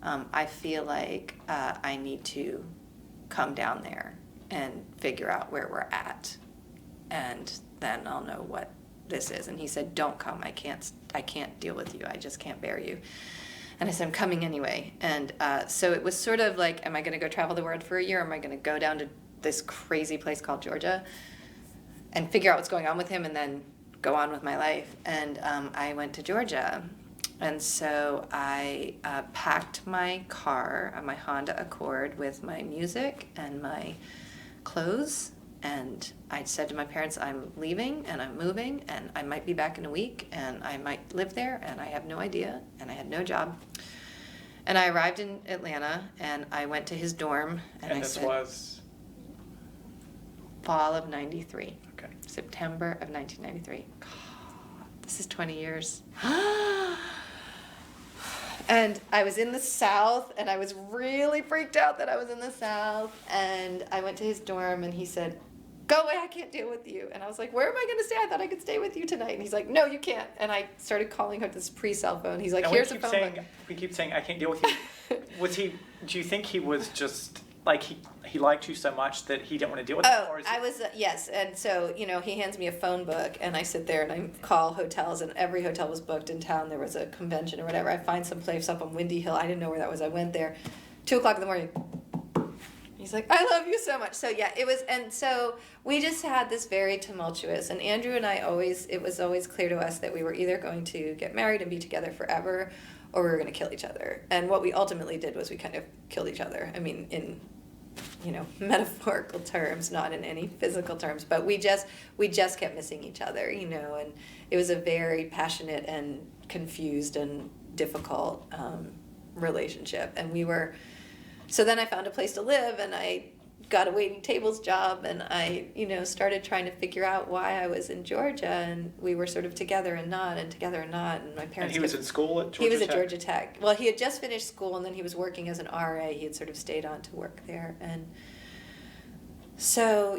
I feel like I need to come down there and figure out where we're at, and then I'll know what this is. And he said, don't come. I can't deal with you. I just can't bear you. And I said, I'm coming anyway. And so it was sort of like, am I going to go travel the world for a year? Or am I going to go down to this crazy place called Georgia and figure out what's going on with him and then go on with my life? And I went to Georgia. And so I packed my car, my Honda Accord, with my music and my clothes. And I said to my parents, I'm leaving and I'm moving and I might be back in a week and I might live there and I have no idea, and I had no job. And I arrived in Atlanta and I went to his dorm and I said, was? Fall of 93. Okay. September of 1993. God, this is 20 years. And I was in the South, and I was really freaked out that I was in the South. And I went to his dorm, and he said, go away, I can't deal with you. And I was like, where am I going to stay? I thought I could stay with you tonight. And he's like, no, you can't. And I started calling her this pre-cell phone. He's like, and here's a phone book. We keep saying, I can't deal with you. Do you think he was just, like, he liked you so much that he didn't want to deal with you? Oh, I was, yes. And so, he hands me a phone book, and I sit there and I call hotels, and every hotel was booked in town. There was a convention or whatever. I find some place up on Windy Hill. I didn't know where that was. I went there, 2 o'clock in the morning. He's like, I love you so much. So, yeah, it was, and so we just had this very tumultuous, and Andrew and I it was always clear to us that we were either going to get married and be together forever, or we were going to kill each other. And what we ultimately did was we kind of killed each other. I mean, in metaphorical terms, not in any physical terms, but we just kept missing each other, and it was a very passionate and confused and difficult relationship. And so then I found a place to live, and I got a waiting tables job, and I, started trying to figure out why I was in Georgia, and we were sort of together and not, and together and not, and my parents. And he was in school at Georgia Tech? He was at Georgia Tech. Well, he had just finished school, and then he was working as an RA. He had sort of stayed on to work there, and so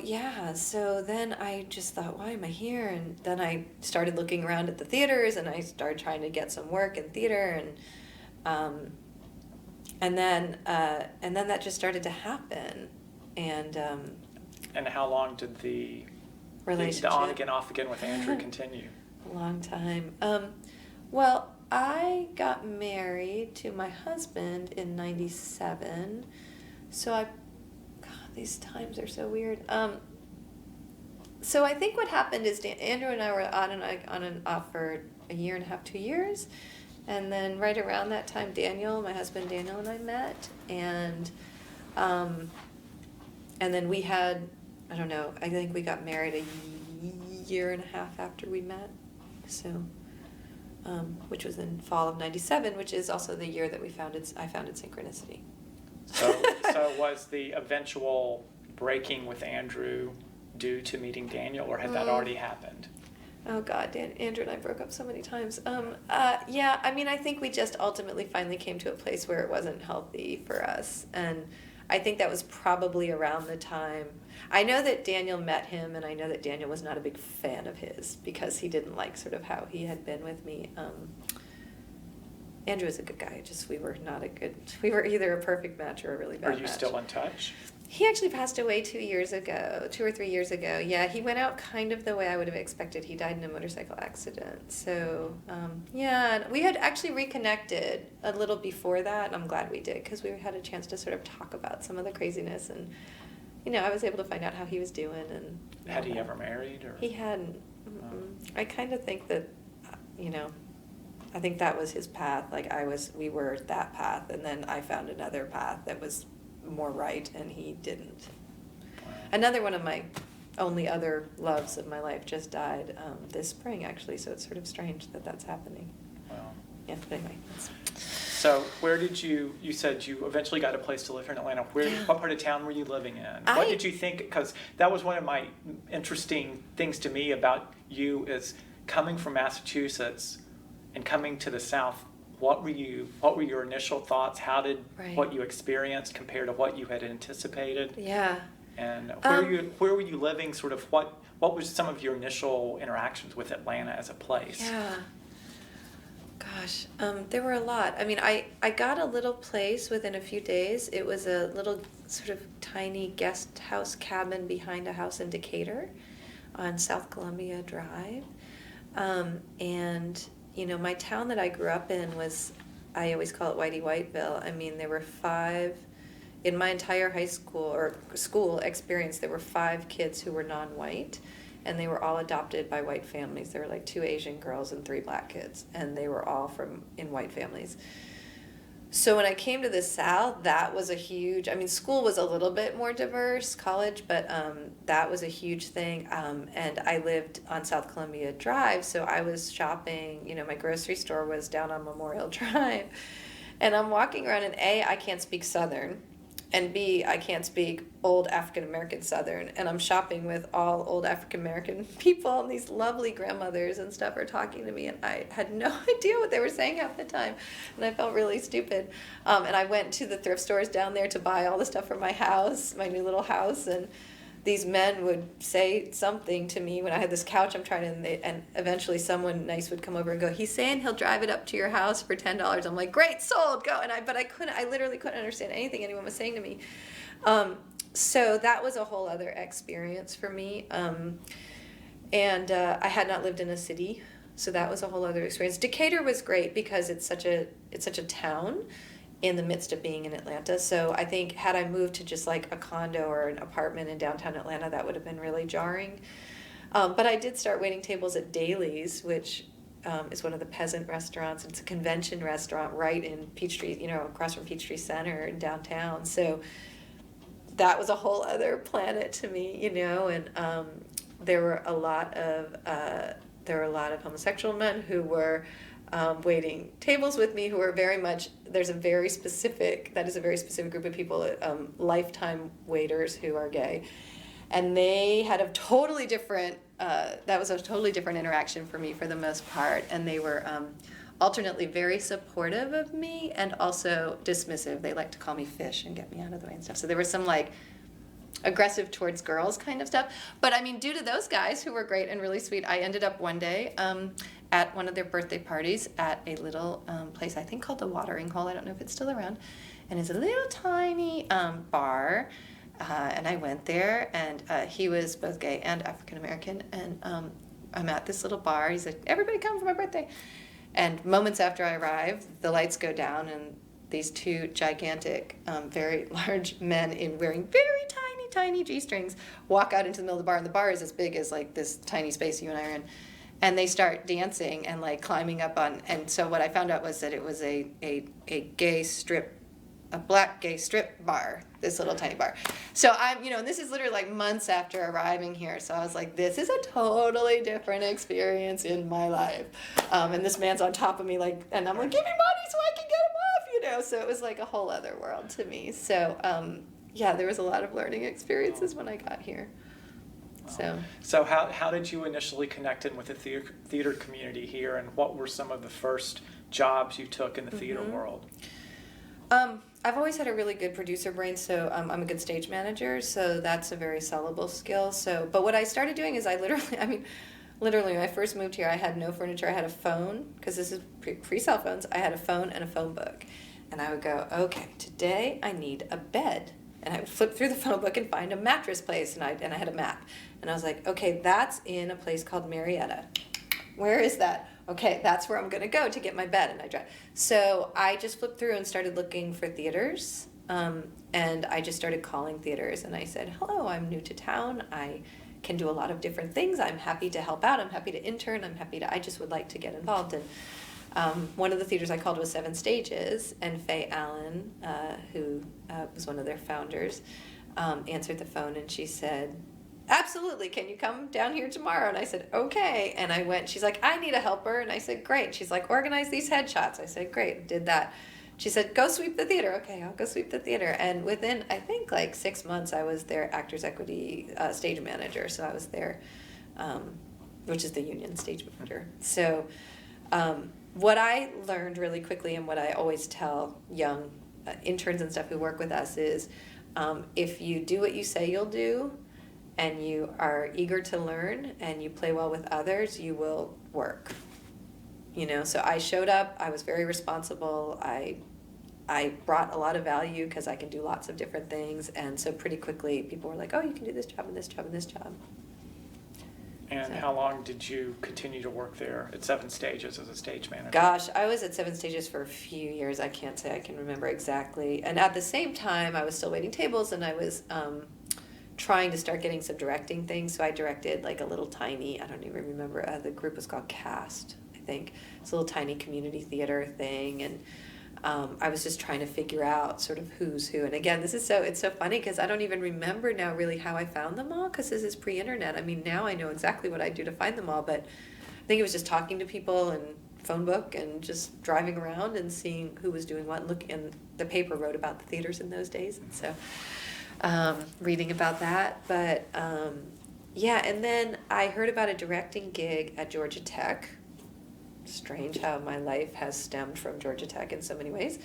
then I just thought, why am I here? And then I started looking around at the theaters, and I started trying to get some work in theater, and then that just started to happen. And how long did the relationship, the on again, off again with Andrew continue? A long time. Well, I got married to my husband in 97. So God, these times are so weird. So I think what happened is Andrew and I were on and off for a year and a half, 2 years. And then right around that time, my husband Daniel and I met. And then we had, I don't know, I think we got married a year and a half after we met. So, which was in fall of 97, which is also the year that I founded Synchronicity. So was the eventual breaking with Andrew due to meeting Daniel, or had that already happened? Oh God, Andrew and I broke up so many times. Yeah, I mean, I think we just ultimately finally came to a place where it wasn't healthy for us. And I think that was probably around the time. I know that Daniel met him, and I know that Daniel was not a big fan of his because he didn't like sort of how he had been with me. Andrew was a good guy, just we were either a perfect match or a really bad match. Are you still in touch? He actually passed away 2 or 3 years ago. Yeah, he went out kind of the way I would have expected. He died in a motorcycle accident. So, yeah, we had actually reconnected a little before that, and I'm glad we did, because we had a chance to sort of talk about some of the craziness, and, I was we find out how he was doing. And had he ever married? Or? He hadn't. I kind of think that, I think that was his path. Like, we were that path, and then I found another path that was more right, and he didn't. Wow. Another one of my only other loves of my life just died this spring, actually, so it's sort of strange that that's happening. Wow. Yeah, but anyway. So where did you said you eventually got a place to live here in Atlanta. What part of town were you living in? What did you think, because that was one of my interesting things to me about you, is coming from Massachusetts and coming to the South. What were your initial thoughts? How did what you experienced compare to what you had anticipated? Yeah. And where were you living? Sort of what was some of your initial interactions with Atlanta as a place? Yeah. Gosh, there were a lot. I mean, I got a little place within a few days. It was a little sort of tiny guest house cabin behind a house in Decatur on South Columbia Drive. And my town that I grew up in I always call it Whitey Whiteville. I mean, there were 5, in my entire high school or school experience, there were 5 kids who were non-white, and they were all adopted by white families. There were like 2 Asian girls and 3 black kids, and they were all in white families. So when I came to the South, that was a huge, school was a little bit more diverse, college, but that was a huge thing. And I lived on South Columbia Drive, so I was shopping, my grocery store was down on Memorial Drive. And I'm walking around, and A, I can't speak Southern, and B, I can't speak old African-American Southern, and I'm shopping with all old African-American people, and these lovely grandmothers and stuff are talking to me, and I had no idea what they were saying half the time, and I felt really stupid. And I went to the thrift stores down there to buy all the stuff for my house, my new little house, and these men would say something to me when I had this couch I'm trying to, and eventually someone nice would come over and go, he's saying he'll drive it up to your house for $10. I'm like, great, sold, go. And I literally couldn't understand anything anyone was saying to me. So that was a whole other experience for me. And I had not lived in a city, so that was a whole other experience. Decatur was great because it's such a town in the midst of being in Atlanta. So I think had I moved to just like a condo or an apartment in downtown Atlanta, that would have been really jarring. But I did start waiting tables at Daly's, which is one of the peasant restaurants. It's a convention restaurant right in Peachtree, across from Peachtree Center in downtown. So that was a whole other planet to me, and there were a lot of homosexual men who were waiting tables with me, who are very much, that is a very specific group of people, lifetime waiters who are gay. And they had a totally different, that was a totally different interaction for me for the most part. And they were alternately very supportive of me and also dismissive. They like to call me fish and get me out of the way and stuff. So there was some like aggressive towards girls kind of stuff. But due to those guys who were great and really sweet, I ended up one day at one of their birthday parties at a little place I think called the Watering Hole. I don't know if it's still around. And it's a little tiny bar. And I went there, and he was both gay and African American. And I'm at this little bar. He said, "Everybody come for my birthday." And moments after I arrived, the lights go down, and these 2 gigantic, very large men wearing very tiny G-strings walk out into the middle of the bar, and the bar is as big as like this tiny space you and I are in. And they start dancing and like climbing up on, and so what I found out was that it was a black gay strip bar, this little tiny bar. So I'm, and this is literally like months after arriving here. So I was like, this is a totally different experience in my life. And this man's on top of me, like, and I'm like, give me money so I can get him off, So it was like a whole other world to me. So, yeah, there was a lot of learning experiences when I got here. So how did you initially connect in with the theater community here, and what were some of the first jobs you took in the theater world? I've always had a really good producer brain, so I'm a good stage manager, so that's a very sellable skill. But what I started doing is Literally, when I first moved here, I had no furniture. I had a phone, because this is pre-cell phones. I had a phone and a phone book. And I would go, okay, today I need a bed. And I would flip through the phone book and find a mattress place, and I had a map. And I was like, okay, that's in a place called Marietta. Where is that? Okay, that's where I'm going to go to get my bed. And I drive. So I just flipped through and started looking for theaters. And I just started calling theaters. And I said, hello, I'm new to town. I can do a lot of different things. I'm happy to help out. I'm happy to intern. I just would like to get involved. And one of the theaters I called was Seven Stages. And Faye Allen, who was one of their founders, answered the phone, and she said, absolutely, can you come down here tomorrow? And I said, okay. And I went. She's like, I need a helper. And I said, great. She's like, organize these headshots. I said, great. Did that. She said, go sweep the theater. Okay, I'll go sweep the theater. And within, I think, like 6 months, I was their Actors Equity stage manager. So I was there, which is the union stage manager. So what I learned really quickly, and what I always tell young interns and stuff who work with us, is if you do what you say you'll do, and you are eager to learn, and you play well with others, you will work. So I showed up. I was very responsible. I brought a lot of value because I can do lots of different things. And so pretty quickly, people were like, oh, you can do this job and this job and this job. And how long did you continue to work there at Seven Stages as a stage manager? Gosh, I was at Seven Stages for a few years. I can't say I can remember exactly. And at the same time, I was still waiting tables, and I was trying to start getting some directing things. So I directed like a little tiny, I don't even remember, the group was called Cast, I think. It's a little tiny community theater thing. And I was just trying to figure out sort of who's who. And again, it's so funny because I don't even remember now really how I found them all, because this is pre-internet. I mean, now I know exactly what I do to find them all, but I think it was just talking to people and phone book and just driving around and seeing who was doing what, and looking, and the paper wrote about the theaters in those days. And so reading about that. But yeah, and then I heard about a directing gig at Georgia Tech. Strange how my life has stemmed from Georgia Tech in so many ways.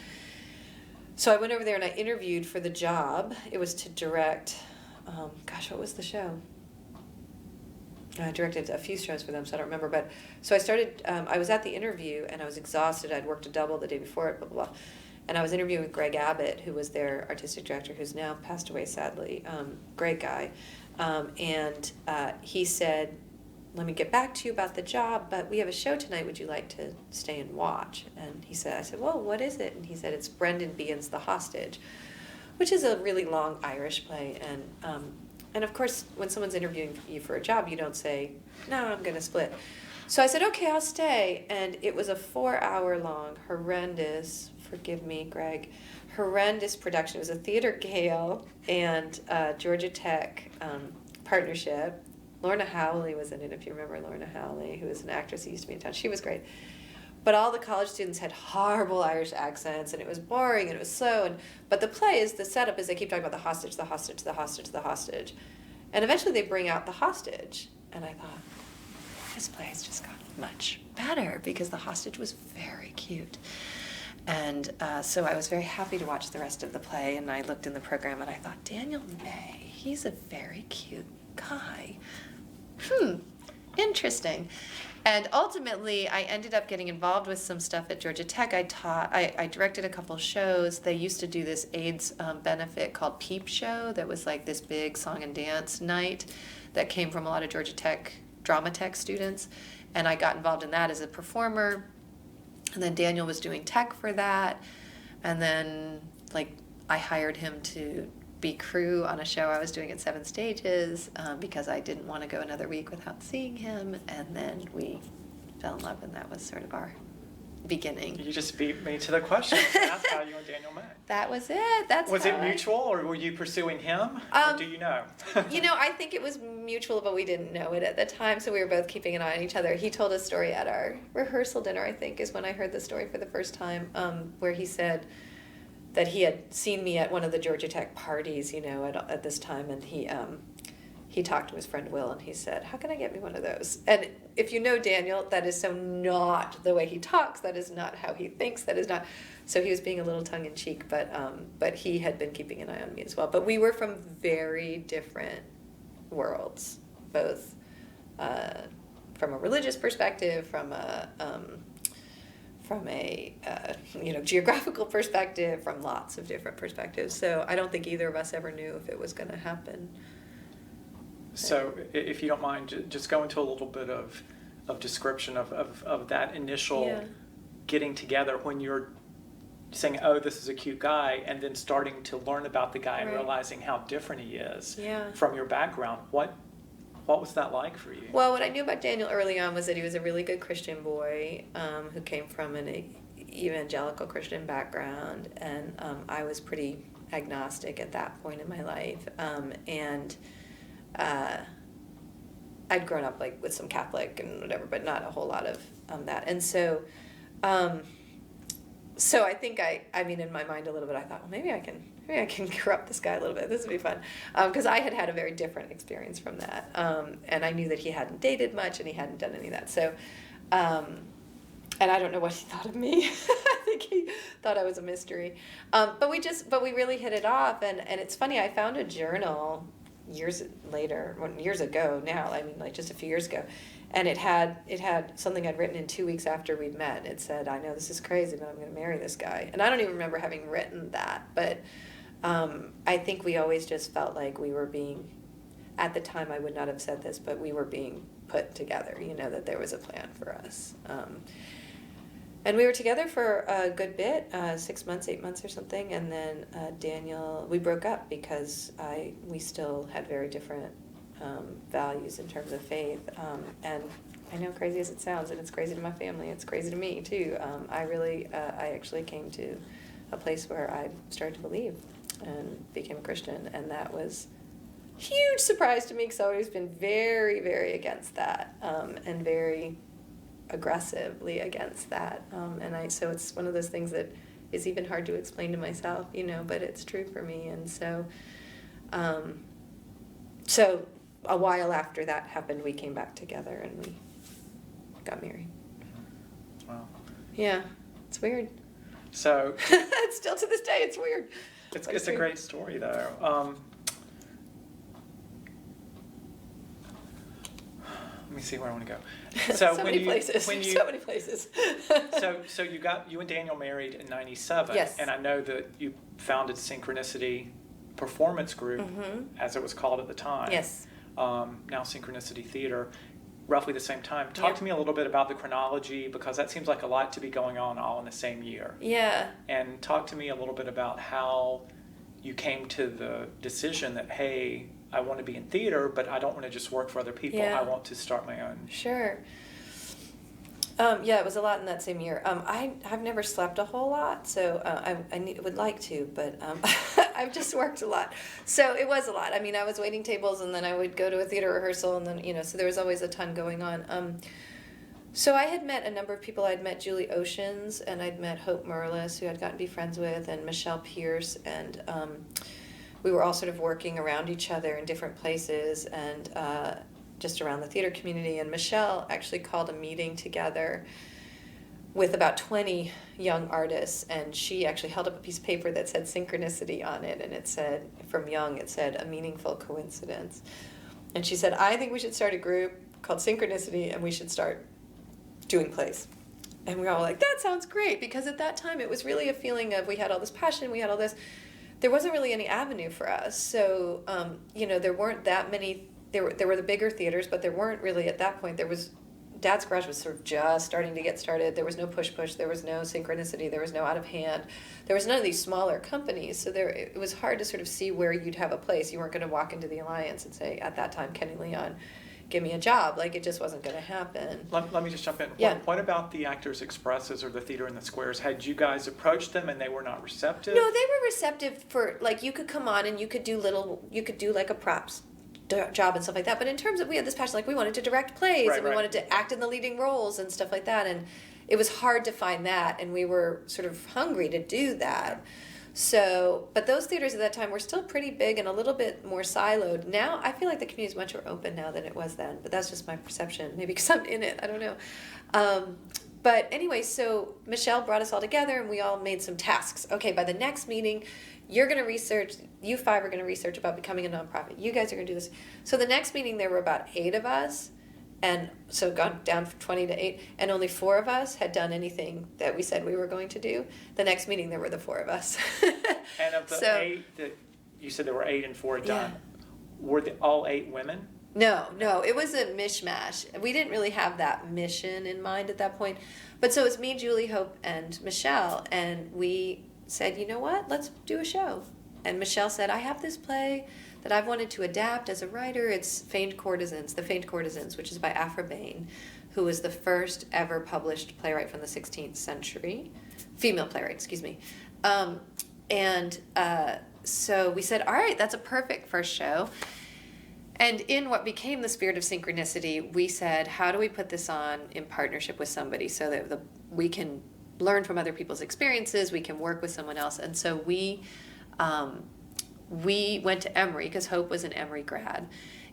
So I went over there and I interviewed for the job. It was to direct, what was the show? I directed a few shows for them, so I don't remember. But so I started, I was at the interview and I was exhausted. I'd worked a double the day before it, blah, blah, blah. And I was interviewing with Greg Abbott, who was their artistic director, who's now passed away, sadly. Great guy. And he said, let me get back to you about the job, but we have a show tonight. Would you like to stay and watch? And I said, well, what is it? And he said, it's Brendan Behan's The Hostage, which is a really long Irish play. And of course, when someone's interviewing you for a job, you don't say, no, I'm going to split. So I said, okay, I'll stay. And it was a 4-hour long, horrendous, forgive me, Greg, horrendous production. It was a Theater Gale and Georgia Tech partnership. Lorna Howley was in it, if you remember Lorna Howley, who was an actress who used to be in town. She was great. But all the college students had horrible Irish accents, and it was boring, and it was slow. But the setup is they keep talking about the hostage, the hostage, the hostage, the hostage. And eventually they bring out the hostage. And I thought, this play has just gotten much better, because the hostage was very cute. And so I was very happy to watch the rest of the play, and I looked in the program, and I thought, Daniel May, he's a very cute guy. Interesting. And ultimately, I ended up getting involved with some stuff at Georgia Tech. I directed a couple shows. They used to do this AIDS benefit called Peep Show that was like this big song and dance night that came from a lot of Georgia Tech, Drama Tech students. And I got involved in that as a performer. And then Daniel was doing tech for that. And then I hired him to be crew on a show I was doing at Seven Stages because I didn't want to go another week without seeing him. And then we fell in love, and that was sort of our beginning. You just beat me to the question. That's how you and Daniel met. That was it. Was it mutual, or were you pursuing him? Or do you know? I think it was mutual, but we didn't know it at the time, so we were both keeping an eye on each other. He told a story at our rehearsal dinner, I think, is when I heard the story for the first time, where he said that he had seen me at one of the Georgia Tech parties, at this time, and he talked to his friend Will, and he said, how can I get me one of those? And if you know Daniel, that is so not the way he talks. That is not how he thinks. That is not. So he was being a little tongue-in-cheek, but he had been keeping an eye on me as well. But we were from very different worlds, both from a religious perspective, from a geographical perspective, from lots of different perspectives. So I don't think either of us ever knew if it was going to happen. So if you don't mind, just go into a little bit of description of that initial getting together when you're saying, oh, this is a cute guy, and then starting to learn about the guy and realizing how different he is from your background. What was that like for you? Well, what I knew about Daniel early on was that he was a really good Christian boy who came from an evangelical Christian background, and I was pretty agnostic at that point in my life. And I'd grown up like with some Catholic and whatever, but not a whole lot of that. And so I think I mean, in my mind a little bit, I thought, well, maybe I can corrupt this guy a little bit. This would be fun. Because I had a very different experience from that. And I knew that he hadn't dated much and he hadn't done any of that. So, and I don't know what he thought of me. I think he thought I was a mystery. But we really hit it off. And it's funny, I found a journal years ago now, I mean, like just a few years ago. And it had something I'd written in 2 weeks after we'd met. It said, I know this is crazy, but I'm going to marry this guy. And I don't even remember having written that. But I think we always just felt like we were being, at the time I would not have said this, but we were being put together, that there was a plan for us. And we were together for a good bit, 6 months, 8 months or something. And then Daniel, we broke up because we still had very different values in terms of faith. And I know, crazy as it sounds, and it's crazy to my family, it's crazy to me too. I actually came to a place where I started to believe and became a Christian, and that was a huge surprise to me because I've always been very, very against that, and very aggressively against that. So it's one of those things that is even hard to explain to myself, but it's true for me. And so a while after that happened, we came back together and we got married. Wow. Yeah, it's weird. So it's still to this day, it's weird. It's a great story, though. Let me see where I want to go. So many places. So many places. So you and Daniel married in '97. Yes. And I know that you founded Synchronicity Performance Group, as it was called at the time. Yes. Now Synchronicity Theater, roughly the same time. Talk to me a little bit about the chronology, because that seems like a lot to be going on all in the same year. Yeah. And talk to me a little bit about how you came to the decision that, hey, I want to be in theater, but I don't want to just work for other people. I want to start my own. Sure. It was a lot in that same year. I've never slept a whole lot, so I would like to, but I've just worked a lot. So it was a lot. I mean, I was waiting tables, and then I would go to a theater rehearsal, and then, so there was always a ton going on. So I had met a number of people. I'd met Julie Oceans, and I'd met Hope Merlis, who I'd gotten to be friends with, and Michelle Pierce, and we were all sort of working around each other in different places, and just around the theater community. And Michelle actually called a meeting together with about 20 young artists, and she actually held up a piece of paper that said synchronicity on it, and it said, from Jung, it said, a meaningful coincidence. And she said, I think we should start a group called Synchronicity, and we should start doing plays. And we were all like, that sounds great, because at that time it was really a feeling of, we had all this passion, we had all this, there wasn't really any avenue for us. So, there weren't that many, there were the bigger theaters, but there weren't really, at that point, Dad's Garage was sort of just starting to get started. There was no push, there was no Synchronicity, there was no Out of Hand. There was none of these smaller companies, so it was hard to sort of see where you'd have a place. You weren't going to walk into the Alliance and say, at that time, Kenny Leon, give me a job. Like, it just wasn't going to happen. Let me just jump in. Yeah. What about the Actors Expresses or the Theater in the Squares? Had you guys approached them and they were not receptive? No, they were receptive for, like, you could come on and you could do like a props job and stuff like that. But in terms of, we had this passion, like, we wanted to direct plays, and we wanted to act in the leading roles and stuff like that. And it was hard to find that, and we were sort of hungry to do that. So, but those theaters at that time were still pretty big and a little bit more siloed. Now, I feel like the community is much more open now than it was then, but that's just my perception. Maybe because I'm in it, I don't know. But anyway, so Michelle brought us all together, and we all made some tasks. Okay, by the next meeting, you're going to research, you 5 are going to research about becoming a nonprofit. You guys are going to do this. So the next meeting, there were about 8 of us, And so gone down from 20 to 8, and only 4 of us had done anything that we said we were going to do. The next meeting, there were the 4 of us. And of the So, 8 that you said there were 8 and 4 done, yeah. were they all 8 women? No, it was a mishmash. We didn't really have that mission in mind at that point. But so it's me, Julie, Hope, and Michelle, and we said, you know what, let's do a show. And Michelle said, I have this play that I've wanted to adapt as a writer. It's The Faint Courtesans, which is by Aphra Behn, who was the first ever published playwright from the 16th century. Female playwright, excuse me. So we said, all right, that's a perfect first show. And in what became the Spirit of Synchronicity, we said, how do we put this on in partnership with somebody so that we can learn from other people's experiences, we can work with someone else. And so we went to Emory, because Hope was an Emory grad.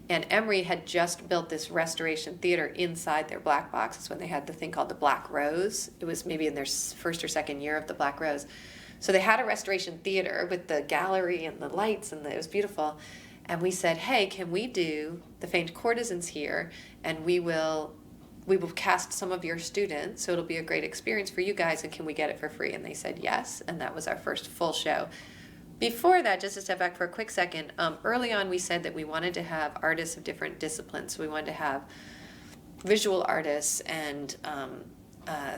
And Emory had just built this restoration theater inside their black box. That's when they had the thing called the Black Rose. It was maybe in their first or second year of the Black Rose. So they had a restoration theater with the gallery and the lights, and it was beautiful. And we said, hey, can we do The Faint Courtesans here? And we will cast some of your students, so it'll be a great experience for you guys, and can we get it for free? And they said yes, and that was our first full show. Before that, just to step back for a quick second, early on we said that we wanted to have artists of different disciplines. So we wanted to have visual artists and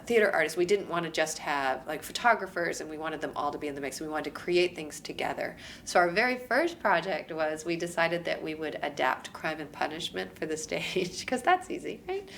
theater artists. We didn't want to just have like photographers, and we wanted them all to be in the mix. We wanted to create things together. So our very first project was we decided that we would adapt Crime and Punishment for the stage, because that's easy, right?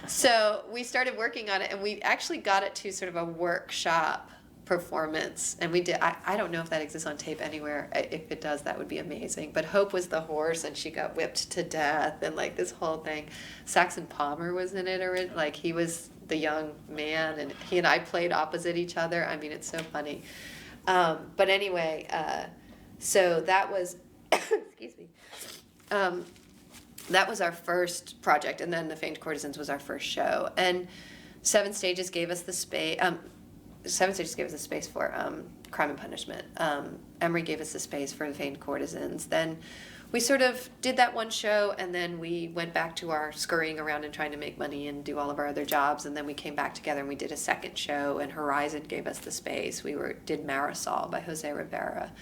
So we started working on it, and we actually got it to sort of a workshop performance, and we did. I don't know if that exists on tape anywhere. If it does, that would be amazing. But Hope was the horse, and she got whipped to death, and like this whole thing. Saxon Palmer was in it, like he was the young man, and he and I played opposite each other. I mean, it's so funny. But anyway, so that was excuse me. That was our first project, and then The Faint Courtesans was our first show, and Seven Stages gave us the space. Seven Stages gave us the space for Crime and Punishment. Emory gave us the space for The Faint Courtesans. Then we sort of did that one show, and then we went back to our scurrying around and trying to make money and do all of our other jobs, and then we came back together and we did a second show, and Horizon gave us the space. We did Marisol by Jose Rivera.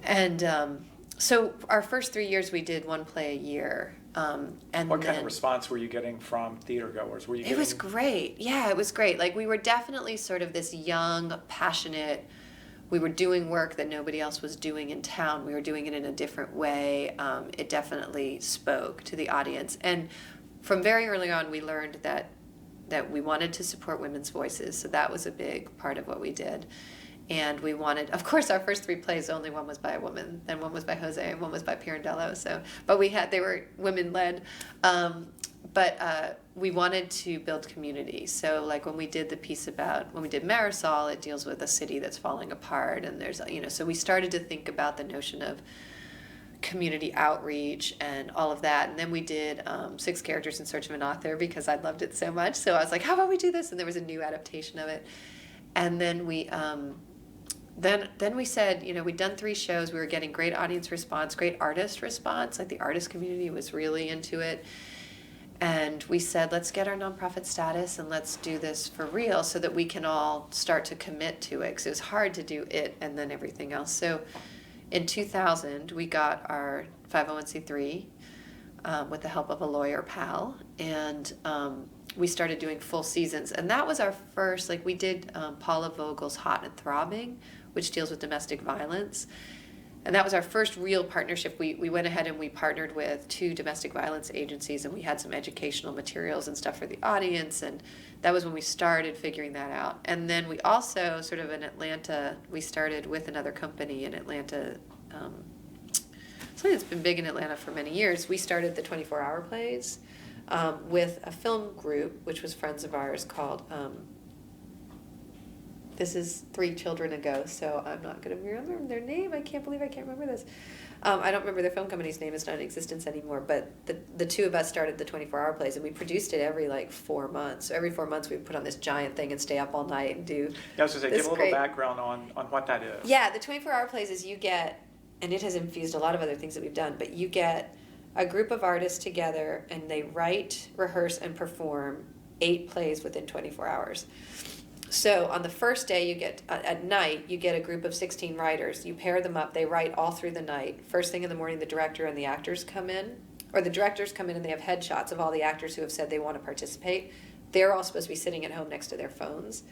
And so our first 3 years we did one play a year. And what kind of response were you getting from theater goers? It was great. Yeah, it was great. Like, we were definitely sort of this young, passionate, we were doing work that nobody else was doing in town. We were doing it in a different way. It definitely spoke to the audience. And from very early on, we learned that we wanted to support women's voices. So that was a big part of what we did. And we wanted, of course, our first 3 plays, only one was by a woman, then one was by Jose, and one was by Pirandello. So, but they were women-led. But we wanted to build community. So, like when we did when we did Marisol, it deals with a city that's falling apart, and there's, so we started to think about the notion of community outreach and all of that. And then we did 6 Characters in Search of an Author, because I loved it so much. So I was like, how about we do this? And there was a new adaptation of it. And then we then we said, we'd done 3 shows. We were getting great audience response, great artist response. Like, the artist community was really into it. And we said, let's get our nonprofit status and let's do this for real, so that we can all start to commit to it. Because it was hard to do it and then everything else. So in 2000, we got our 501c3 with the help of a lawyer pal. And we started doing full seasons. And that was our first, we did Paula Vogel's Hot and Throbbing, which deals with domestic violence. And that was our first real partnership. We went ahead and we partnered with 2 domestic violence agencies, and we had some educational materials and stuff for the audience, and that was when we started figuring that out. And then we also, sort of in Atlanta, we started with another company in Atlanta, something that's been big in Atlanta for many years. We started the 24-hour plays with a film group, which was friends of ours, called... this is 3 children ago, so I'm not going to remember their name. I can't believe I can't remember this. I don't remember their film company's name. It's not in existence anymore. But the 2 of us started the 24-hour plays, and we produced it every 4 months. So every 4 months we would put on this giant thing and stay up all night and do. Yeah, I was going to say, give a little background on what that is. Yeah, the 24-hour plays is you get, and it has infused a lot of other things that we've done, but you get a group of artists together, and they write, rehearse, and perform 8 plays within 24 hours. So on the first day, you get at night, you get a group of 16 writers. You pair them up. They write all through the night. First thing in the morning, the director and the actors come in, or the directors come in and they have headshots of all the actors who have said they want to participate. They're all supposed to be sitting at home next to their phones.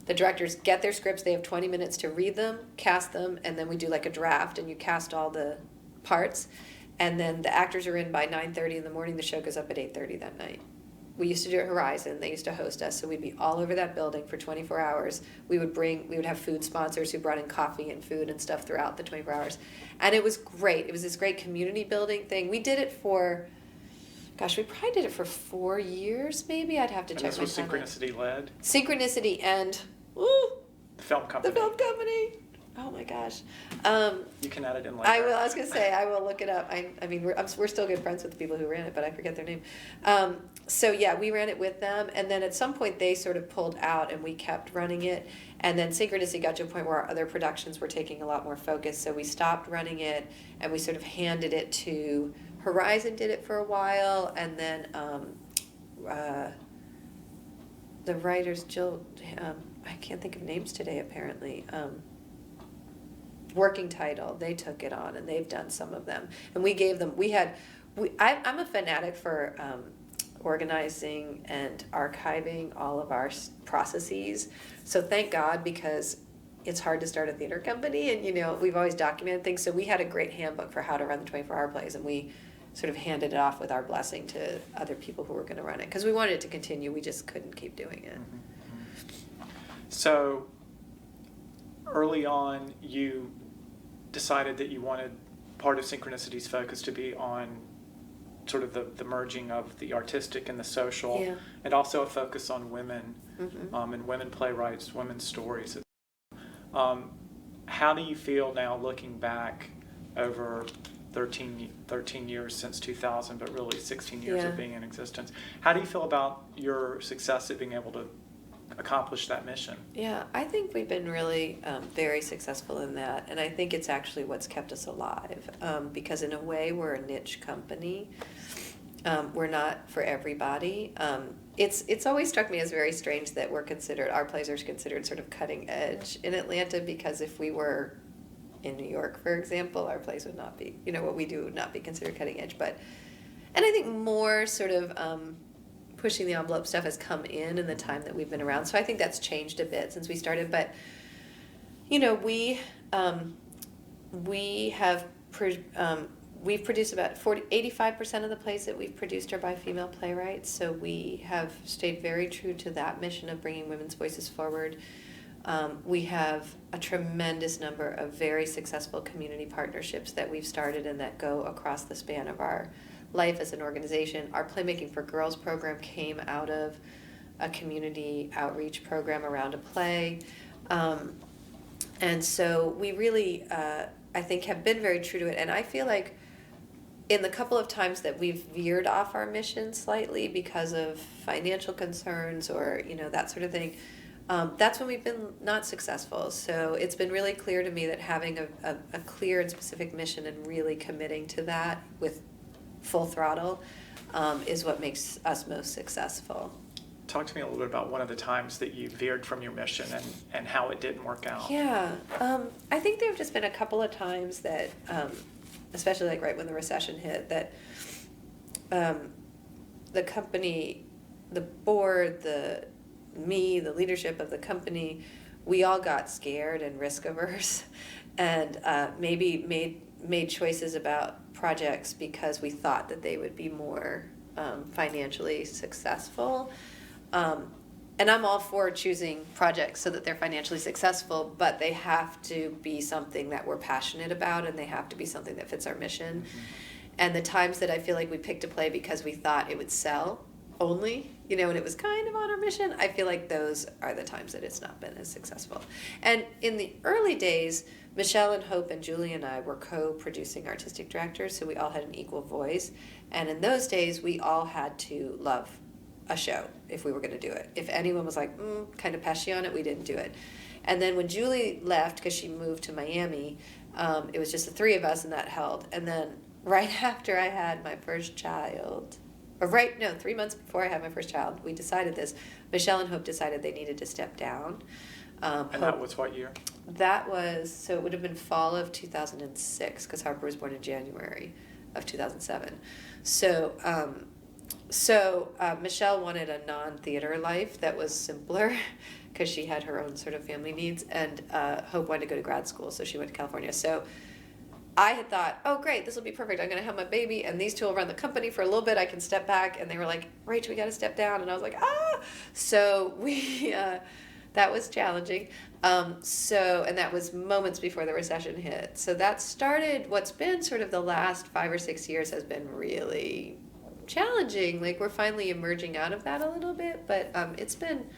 The directors get their scripts. They have 20 minutes to read them, cast them, and then we do like a draft, and you cast all the parts. And then the actors are in by 9:30 in the morning. The show goes up at 8:30 that night. We used to do it at Horizon. They used to host us, so we'd be all over that building for 24 hours. We would have food sponsors who brought in coffee and food and stuff throughout the 24 hours. And it was great. It was this great community building thing. We did it for, we probably did it for 4 years, maybe. I'd have to check my And this was timeline. Synchronicity led? Synchronicity and, The film company. the film company. Oh my gosh. You can add it in later. I will. I was gonna say I will look it up. I mean, we're still good friends with the people who ran it, but I forget their name. So yeah, we ran it with them, and then at some point they sort of pulled out, and we kept running it. And then Synchronicity got to a point where our other productions were taking a lot more focus, so we stopped running it, and we sort of handed it to Horizon. Did it for a while, and then the writers Jill. I can't think of names today. Apparently. Working Title, they took it on, and they've done some of them, and we gave them. I'm a fanatic for organizing and archiving all of our processes. So thank God, because it's hard to start a theater company, and we've always documented things. So we had a great handbook for how to run the 24-hour plays, and we sort of handed it off with our blessing to other people who were going to run it, because we wanted it to continue. We just couldn't keep doing it. Mm-hmm. So early on, you decided that you wanted part of Synchronicity's focus to be on sort of the merging of the artistic and the social, Yeah. and also a focus on women, Mm-hmm. and women playwrights, women's stories. How do you feel now, looking back over 13 years since 2000, but really 16 years Yeah. of being in existence? How do you feel about your success at being able to accomplish that mission? Yeah, I think we've been really very successful in that, and I think it's actually what's kept us alive, because in a way we're a niche company. We're not for everybody. It's always struck me as very strange that our plays are considered sort of cutting edge in Atlanta, because if we were in New York, for example, our plays would not be, what we do would not be considered cutting edge. And I think more sort of pushing the envelope stuff has come in the time that we've been around. So I think that's changed a bit since we started. But, we've produced about 85% of the plays that we've produced are by female playwrights. So we have stayed very true to that mission of bringing women's voices forward. We have a tremendous number of very successful community partnerships that we've started and that go across the span of our life as an organization. Our Playmaking for Girls program came out of a community outreach program around a play. And so we really, I think, have been very true to it. And I feel like in the couple of times that we've veered off our mission slightly because of financial concerns or, that sort of thing, that's when we've been not successful. So it's been really clear to me that having a clear and specific mission and really committing to that with full throttle is what makes us most successful. Talk to me a little bit about one of the times that you veered from your mission and how it didn't work out. Yeah, I think there have just been a couple of times that, especially like right when the recession hit, that the company, the board, the leadership of the company, we all got scared and risk averse, and maybe made choices about projects because we thought that they would be more financially successful. And I'm all for choosing projects so that they're financially successful, but they have to be something that we're passionate about, and they have to be something that fits our mission. Mm-hmm. And the times that I feel like we picked a play because we thought it would sell only, and it was kind of on our mission, I feel like those are the times that it's not been as successful. And in the early days, Michelle and Hope and Julie and I were co-producing artistic directors, so we all had an equal voice. And in those days, we all had to love a show if we were going to do it. If anyone was like, kind of pesky on it, we didn't do it. And then when Julie left, because she moved to Miami, it was just the three of us, and that held. And then right after I had my first child, 3 months before I had my first child, we decided this. Michelle and Hope decided they needed to step down. And that was what year? That was, so it would have been fall of 2006, because Harper was born in January of 2007. So, Michelle wanted a non-theater life that was simpler, because she had her own sort of family needs, and Hope wanted to go to grad school, so she went to California. So I had thought, oh great, this will be perfect. I'm going to have my baby, and these two will run the company for a little bit. I can step back, and they were like, Rach, we got to step down, and I was like, ah. So we, that was challenging. And that was moments before the recession hit. So that started. What's been sort of the last 5 or 6 years has been really challenging. Like, we're finally emerging out of that a little bit, but it's been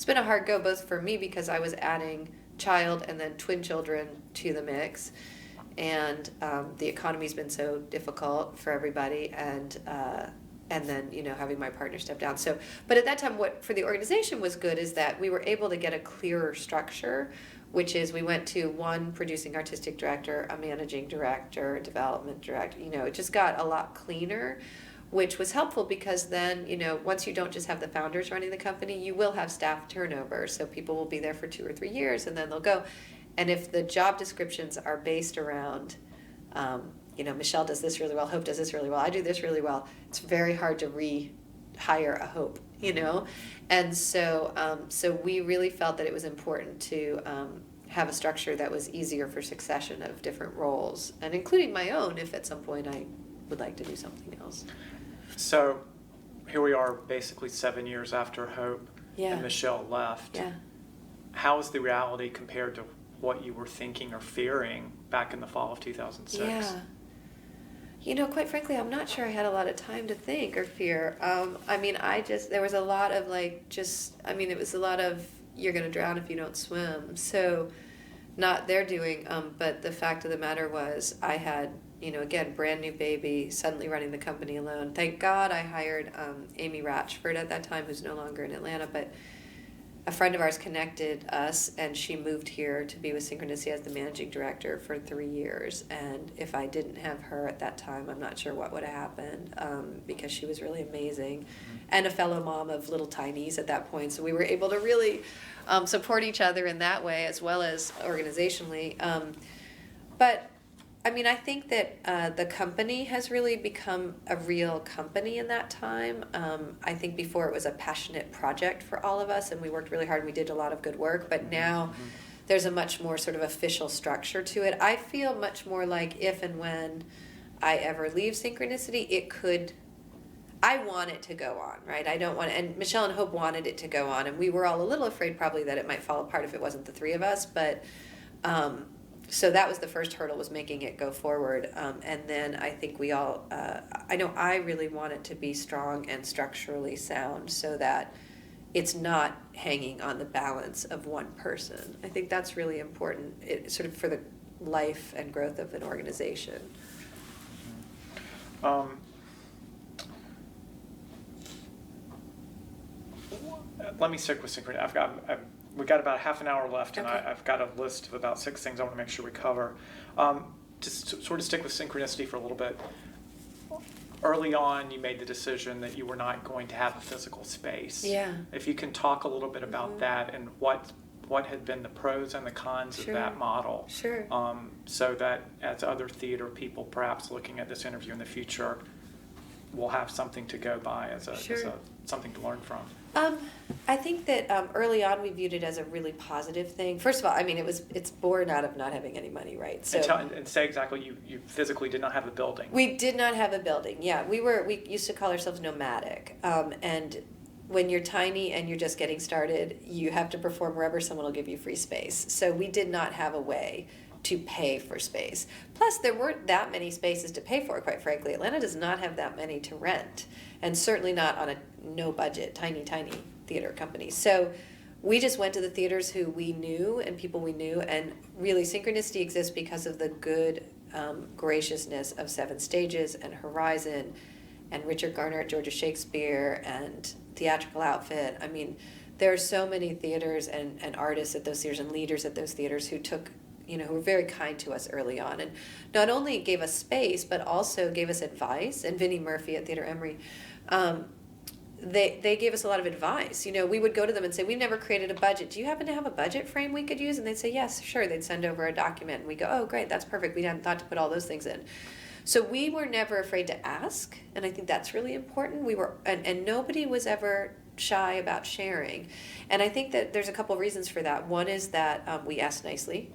a hard go, both for me because I was adding child and then twin children to the mix. And the economy's been so difficult for everybody, and then having my partner step down. So, but at that time, what for the organization was good is that we were able to get a clearer structure, which is we went to one producing artistic director, a managing director, a development director. It just got a lot cleaner, which was helpful because then once you don't just have the founders running the company, you will have staff turnover. So people will be there for 2 or 3 years and then they'll go. And if the job descriptions are based around, Michelle does this really well, Hope does this really well, I do this really well, it's very hard to rehire a Hope, And so we really felt that it was important to have a structure that was easier for succession of different roles, and including my own if at some point I would like to do something else. So here we are basically 7 years after Hope and Michelle left. Yeah. How is the reality compared to what you were thinking or fearing back in the fall of 2006? Yeah. Quite frankly, I'm not sure I had a lot of time to think or fear. There was a lot of it was a lot of, you're going to drown if you don't swim. So not their doing, but the fact of the matter was I had, again, brand new baby, suddenly running the company alone. Thank God I hired Amy Ratchford at that time, who's no longer in Atlanta, but a friend of ours connected us, and she moved here to be with Synchronicity as the managing director for 3 years. And if I didn't have her at that time, I'm not sure what would have happened, because she was really amazing, and a fellow mom of little tinies at that point. So we were able to really support each other in that way, as well as organizationally. But I think that the company has really become a real company in that time. I think before it was a passionate project for all of us, and we worked really hard and we did a lot of good work, but now there's a much more sort of official structure to it. I feel much more like if and when I ever leave Synchronicity, I want it to go on, right? I don't want, and Michelle and Hope wanted it to go on, and we were all a little afraid probably that it might fall apart if it wasn't the three of us, but so that was the first hurdle, was making it go forward. And then I think we all, I know I really want it to be strong and structurally sound so that it's not hanging on the balance of one person. I think that's really important, sort of for the life and growth of an organization. Let me stick with Synchronicity. We've got about half an hour left, and Okay. I've got a list of about 6 things I want to make sure we cover. Just to sort of stick with Synchronicity for a little bit. Early on, you made the decision that you were not going to have a physical space. Yeah. If you can talk a little bit about that and what had been the pros and the cons Sure. of that model. Sure. So that as other theater people perhaps looking at this interview in the future will have something to go by as something to learn from. I think that early on we viewed it as a really positive thing. First of all, it's born out of not having any money, right? So And say exactly, you physically did not have a building. we did not have a building. Yeah, we used to call ourselves nomadic. And when you're tiny and you're just getting started, you have to perform wherever someone will give you free space. So we did not have a way to pay for space. Plus, there weren't that many spaces to pay for, quite frankly. Atlanta does not have that many to rent, and certainly not on a no-budget, tiny theater company. So we just went to the theaters who we knew and people we knew, and really Synchronicity exists because of the good graciousness of Seven Stages and Horizon and Richard Garner at Georgia Shakespeare and Theatrical Outfit. I mean, there are so many theaters and artists at those theaters and leaders at those theaters who took who were very kind to us early on, and not only gave us space but also gave us advice. And Vinnie Murphy at Theater Emory, they gave us a lot of advice. We would go to them and say, we've never created a budget. Do you happen to have a budget frame we could use? And they'd say, yes, sure. They'd send over a document, and we go, oh, great, that's perfect. We hadn't thought to put all those things in. So we were never afraid to ask, and I think that's really important. We were, and nobody was ever shy about sharing. And I think that there's a couple reasons for that. One is that we asked nicely,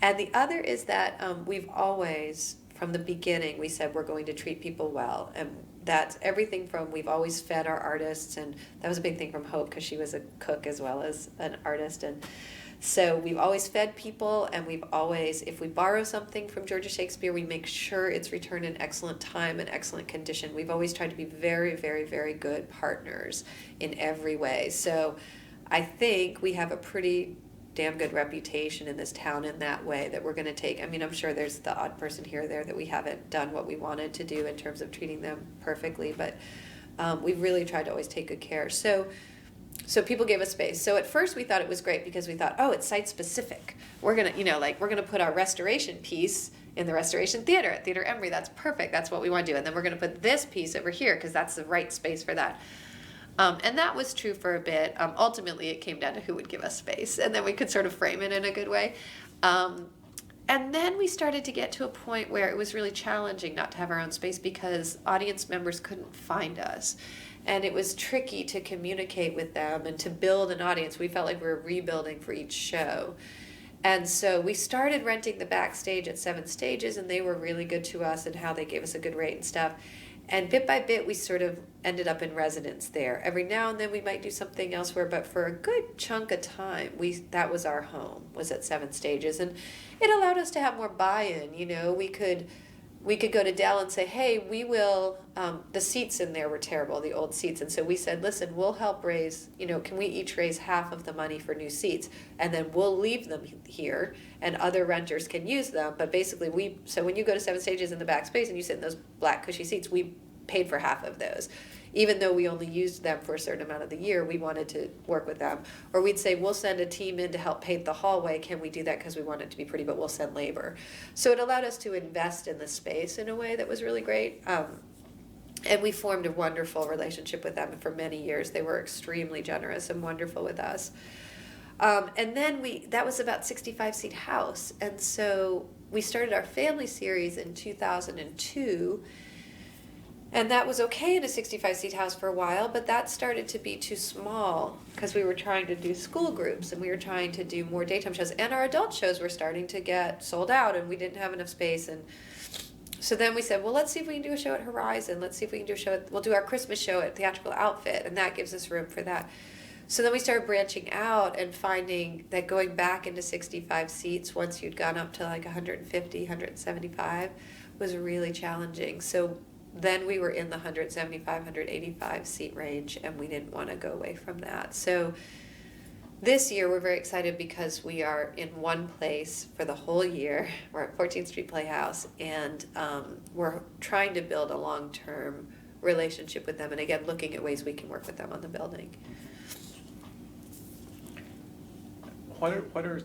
and the other is that we've always, from the beginning, we said we're going to treat people well, and that's everything from, we've always fed our artists, and that was a big thing from Hope because she was a cook as well as an artist, and so we've always fed people, and we've always, if we borrow something from Georgia Shakespeare, we make sure it's returned in excellent time and excellent condition. We've always tried to be very, very, very good partners in every way. So I think we have a pretty damn good reputation in this town in that way that we're going to take. I mean, I'm sure there's the odd person here or there that we haven't done what we wanted to do in terms of treating them perfectly, but we've really tried to always take good care. So people gave us space. So at first we thought it was great because we thought, oh, it's site specific. We're gonna, we're gonna put our restoration piece in the Restoration Theater at Theater Emory. That's perfect. That's what we want to do. And then we're gonna put this piece over here because that's the right space for that. And that was true for a bit. Ultimately, it came down to who would give us space, and then we could sort of frame it in a good way. And then we started to get to a point where it was really challenging not to have our own space because audience members couldn't find us. And it was tricky to communicate with them and to build an audience. We felt like we were rebuilding for each show. And so we started renting the backstage at 7 Stages, and they were really good to us and how they gave us a good rate and stuff. And bit by bit, we sort of ended up in residence there. Every now and then we might do something elsewhere, but for a good chunk of time, that was our home, was at 7 Stages. And it allowed us to have more buy-in. We could go to Dell and say, hey, we will, the seats in there were terrible, the old seats. And so we said, listen, we'll help raise, can we each raise half of the money for new seats? And then we'll leave them here and other renters can use them. But basically so when you go to 7 Stages in the back space and you sit in those black cushy seats, we paid for half of those. Even though we only used them for a certain amount of the year, we wanted to work with them. Or we'd say, we'll send a team in to help paint the hallway. Can we do that because we want it to be pretty, but we'll send labor. So it allowed us to invest in the space in a way that was really great. And we formed a wonderful relationship with them for many years. They were extremely generous and wonderful with us. And then that was about 65-seat house. And so we started our family series in 2002. And that was okay in a 65-seat house for a while, but that started to be too small because we were trying to do school groups and we were trying to do more daytime shows. And our adult shows were starting to get sold out and we didn't have enough space. And so then we said, well, let's see if we can do a show at Horizon. Let's see if we can do a show we'll do our Christmas show at Theatrical Outfit, and that gives us room for that. So then we started branching out and finding that going back into 65 seats once you'd gone up to like 150, 175 was really challenging. So then we were in the 175, 185 seat range, and we didn't want to go away from that. So this year we're very excited because we are in one place for the whole year. We're at 14th Street Playhouse, and we're trying to build a long-term relationship with them, and again, looking at ways we can work with them on the building. What are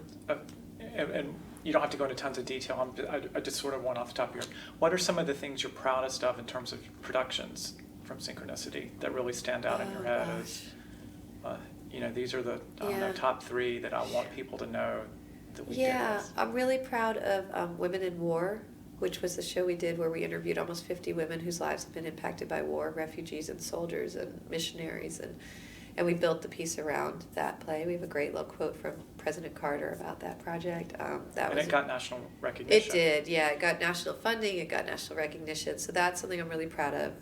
and you don't have to go into tons of detail. I just sort of want off the top of your head. What are some of the things you're proudest of in terms of productions from Synchronicity that really stand out in your head as, these are the top 3 that I want people to know that we did this. I'm really proud of Women in War, which was the show we did where we interviewed almost 50 women whose lives have been impacted by war, refugees and soldiers and missionaries, and we built the piece around that play. We have a great little quote from President Carter about that project. It got national recognition. It did, yeah. It got national funding, it got national recognition. So that's something I'm really proud of.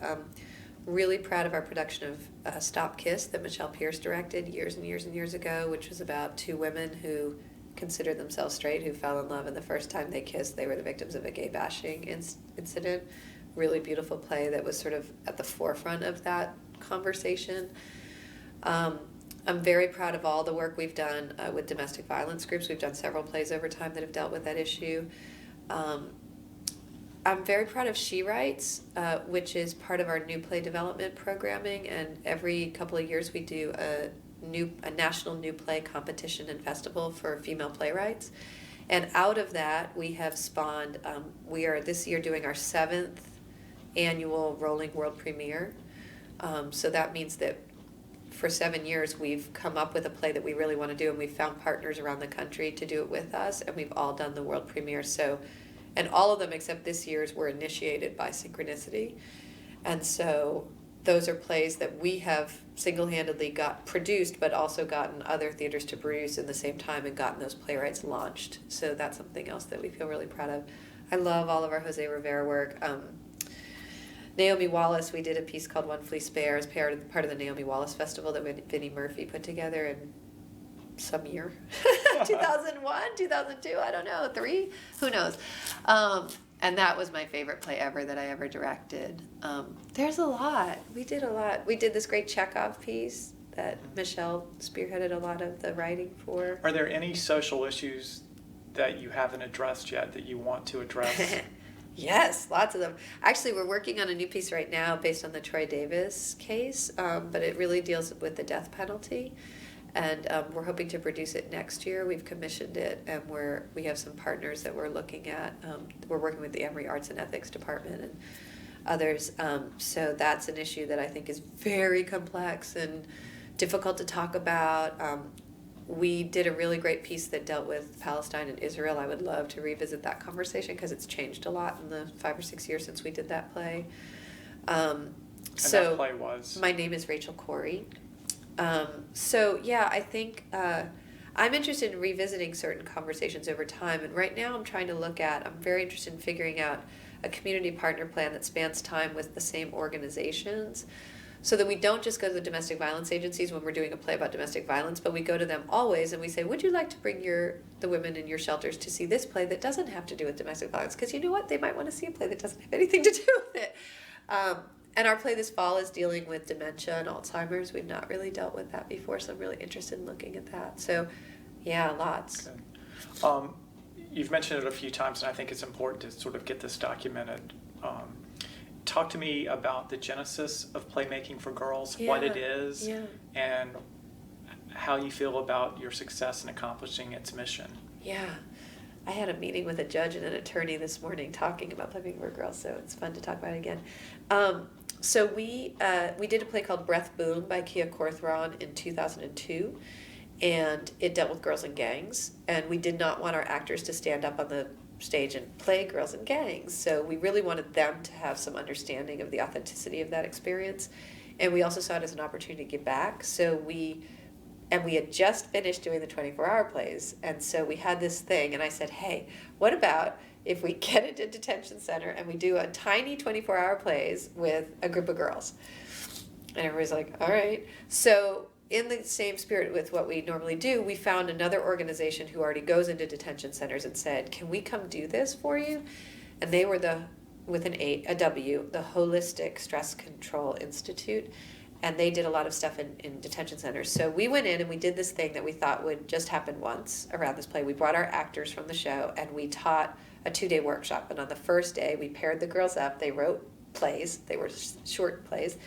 Really proud of our production of Stop Kiss that Michelle Pierce directed years and years and years ago, which was about 2 women who considered themselves straight, who fell in love, and the first time they kissed, they were the victims of a gay bashing incident. Really beautiful play that was sort of at the forefront of that conversation. I'm very proud of all the work we've done with domestic violence groups. We've done several plays over time that have dealt with that issue. I'm very proud of She Writes, which is part of our new play development programming, and every couple of years we do a national new play competition and festival for female playwrights. And out of that, we have spawned, we are this year doing our 7th annual rolling world premiere. So that means that for 7 years, we've come up with a play that we really want to do, and we've found partners around the country to do it with us, and we've all done the world premiere. So, and all of them except this year's were initiated by Synchronicity. And so those are plays that we have single-handedly got produced, but also gotten other theaters to produce in the same time and gotten those playwrights launched. So that's something else that we feel really proud of. I love all of our Jose Rivera work. Naomi Wallace, we did a piece called One Flea Spare as part of the Naomi Wallace Festival that Vinnie Murphy put together in some year. 2001, 2002, I don't know, 3? Who knows? And that was my favorite play ever that I ever directed. There's a lot. We did a lot. We did this great Chekhov piece that Michelle spearheaded a lot of the writing for. Are there any social issues that you haven't addressed yet that you want to address? Yes, lots of them. Actually, we're working on a new piece right now based on the Troy Davis case, but it really deals with the death penalty. And we're hoping to produce it next year. We've commissioned it, and we have some partners that we're looking at. We're working with the Emory Arts and Ethics Department and others. So that's an issue that I think is very complex and difficult to talk about. We did a really great piece that dealt with Palestine and Israel. I would love to revisit that conversation because it's changed a lot in the 5 or 6 years since we did that play. And that play was? My Name is Rachel Corey. So yeah, I think I'm interested in revisiting certain conversations over time, and right now I'm very interested in figuring out a community partner plan that spans time with the same organizations, so that we don't just go to the domestic violence agencies when we're doing a play about domestic violence, but we go to them always and we say, would you like to bring the women in your shelters to see this play that doesn't have to do with domestic violence? Because you know what? They might want to see a play that doesn't have anything to do with it. And our play this fall is dealing with dementia and Alzheimer's. We've not really dealt with that before, so I'm really interested in looking at that. So, yeah, lots. Okay. You've mentioned it a few times, and I think it's important to sort of get this documented. Talk to me about the genesis of playmaking for girls, what it is, and how you feel about your success in accomplishing its mission. Yeah. I had a meeting with a judge and an attorney this morning talking about playmaking for girls, so it's fun to talk about it again. So we did a play called Breath Boom by Kia Corthron in 2002, and it dealt with girls in gangs, and we did not want our actors to stand up on the stage and play girls in gangs, so we really wanted them to have some understanding of the authenticity of that experience, and we also saw it as an opportunity to give back. So we had just finished doing the 24-hour plays, and so we had this thing, and I said, hey, what about if we get into a detention center and we do a tiny 24-hour plays with a group of girls? And everybody's like, all right. So in the same spirit with what we normally do, we found another organization who already goes into detention centers and said, can we come do this for you? And they were the Holistic Stress Control Institute. And they did a lot of stuff in detention centers. So we went in and we did this thing that we thought would just happen once around this play. We brought our actors from the show and we taught a 2-day workshop. And on the first day, we paired the girls up. They wrote plays. They were short plays.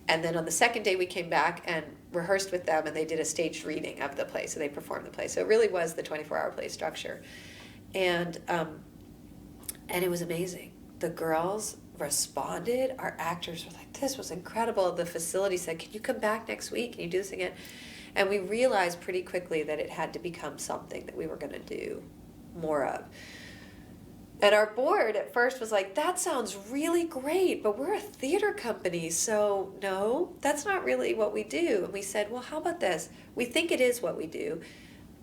And then on the second day, we came back and rehearsed with them, and they did a staged reading of the play. So they performed the play. So it really was the 24-hour play structure. And it was amazing. The girls responded. Our actors were like, this was incredible. The facility said, can you come back next week? Can you do this again? And we realized pretty quickly that it had to become something that we were going to do more of. And our board at first was like, that sounds really great, but we're a theater company, so no, that's not really what we do. And we said, well, how about this? We think it is what we do,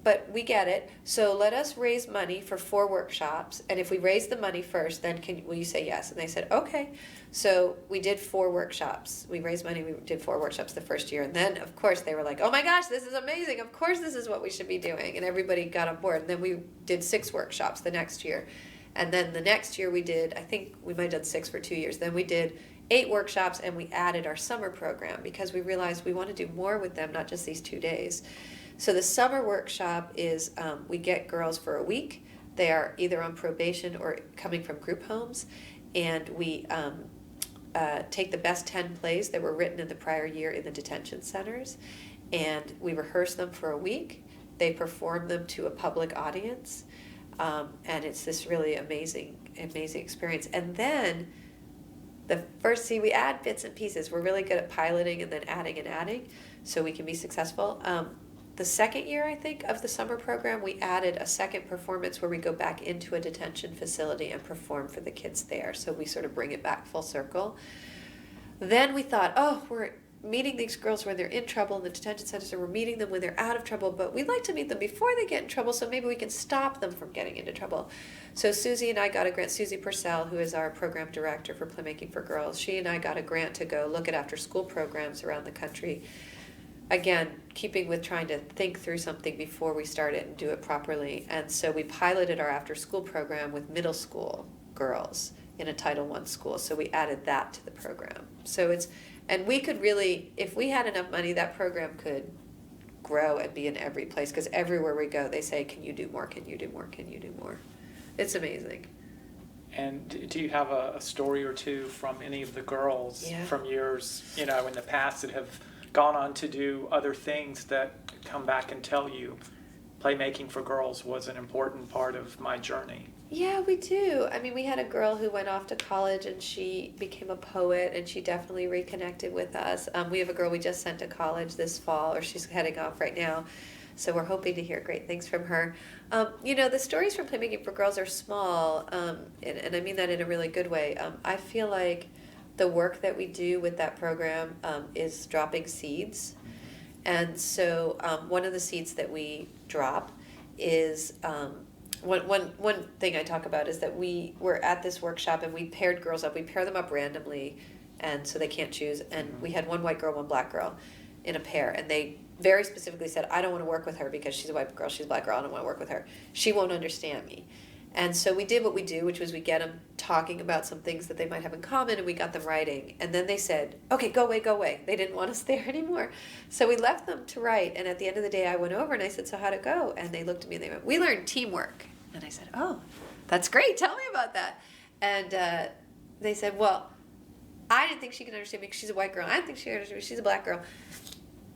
but we get it, so let us raise money for 4 workshops, and if we raise the money first, then will you say yes? And they said, okay. So we did 4 workshops. We raised money, we did 4 workshops the first year, and then, of course, they were like, oh my gosh, this is amazing, of course this is what we should be doing, and everybody got on board. And then we did 6 workshops the next year. And then the next year we did, I think we might have done 6 for 2 years. Then we did 8 workshops, and we added our summer program because we realized we want to do more with them, not just these 2 days. So the summer workshop is we get girls for a week. They are either on probation or coming from group homes. And we take the best 10 plays that were written in the prior year in the detention centers. And we rehearse them for a week. They perform them to a public audience. And it's this really amazing experience. And then the first, see, we add bits and pieces. We're really good at piloting and then adding, so we can be successful. The second year, I think, of the summer program, we added a second performance where we go back into a detention facility and perform for the kids there. So we sort of bring it back full circle. Then we thought, oh, we're meeting these girls when they're in trouble in the detention center, so we're meeting them when they're out of trouble, but we'd like to meet them before they get in trouble, so maybe we can stop them from getting into trouble. So Susie and I got a grant. Susie Purcell, who is our program director for Playmaking for Girls, she and I got a grant to go look at after-school programs around the country. Again, keeping with trying to think through something before we start it and do it properly. And so we piloted our after-school program with middle school girls in a Title I school. So we added that to the program. So and we could really, if we had enough money, that program could grow and be in every place, because everywhere we go, they say, can you do more? Can you do more? Can you do more? It's amazing. And do you have a story or two from any of the girls from years, in the past that have gone on to do other things that come back and tell you Playmaking for Girls was an important part of my journey? Yeah, we do. I mean, we had a girl who went off to college and she became a poet, and she definitely reconnected with us. We have a girl we just sent to college this fall, or she's heading off right now. So we're hoping to hear great things from her. The stories from Playmaking for Girls are small, and I mean that in a really good way. I feel like the work that we do with that program is dropping seeds. And so one of the seeds that we drop is, one thing I talk about is that we were at this workshop and we paired girls up. We pair them up randomly, and so they can't choose. And we had one white girl, one black girl in a pair, and they very specifically said, I don't want to work with her because she's a white girl, she's a black girl, I don't want to work with her. She won't understand me. And so we did what we do, which was we get them talking about some things that they might have in common, and we got them writing. And then they said, okay, go away, go away. They didn't want us there anymore. So we left them to write. And at the end of the day, I went over and I said, so how'd it go? And they looked at me and they went, we learned teamwork. And I said, oh, that's great. Tell me about that. And they said, well, I didn't think she could understand me because she's a white girl. I didn't think she could understand me. She's a black girl.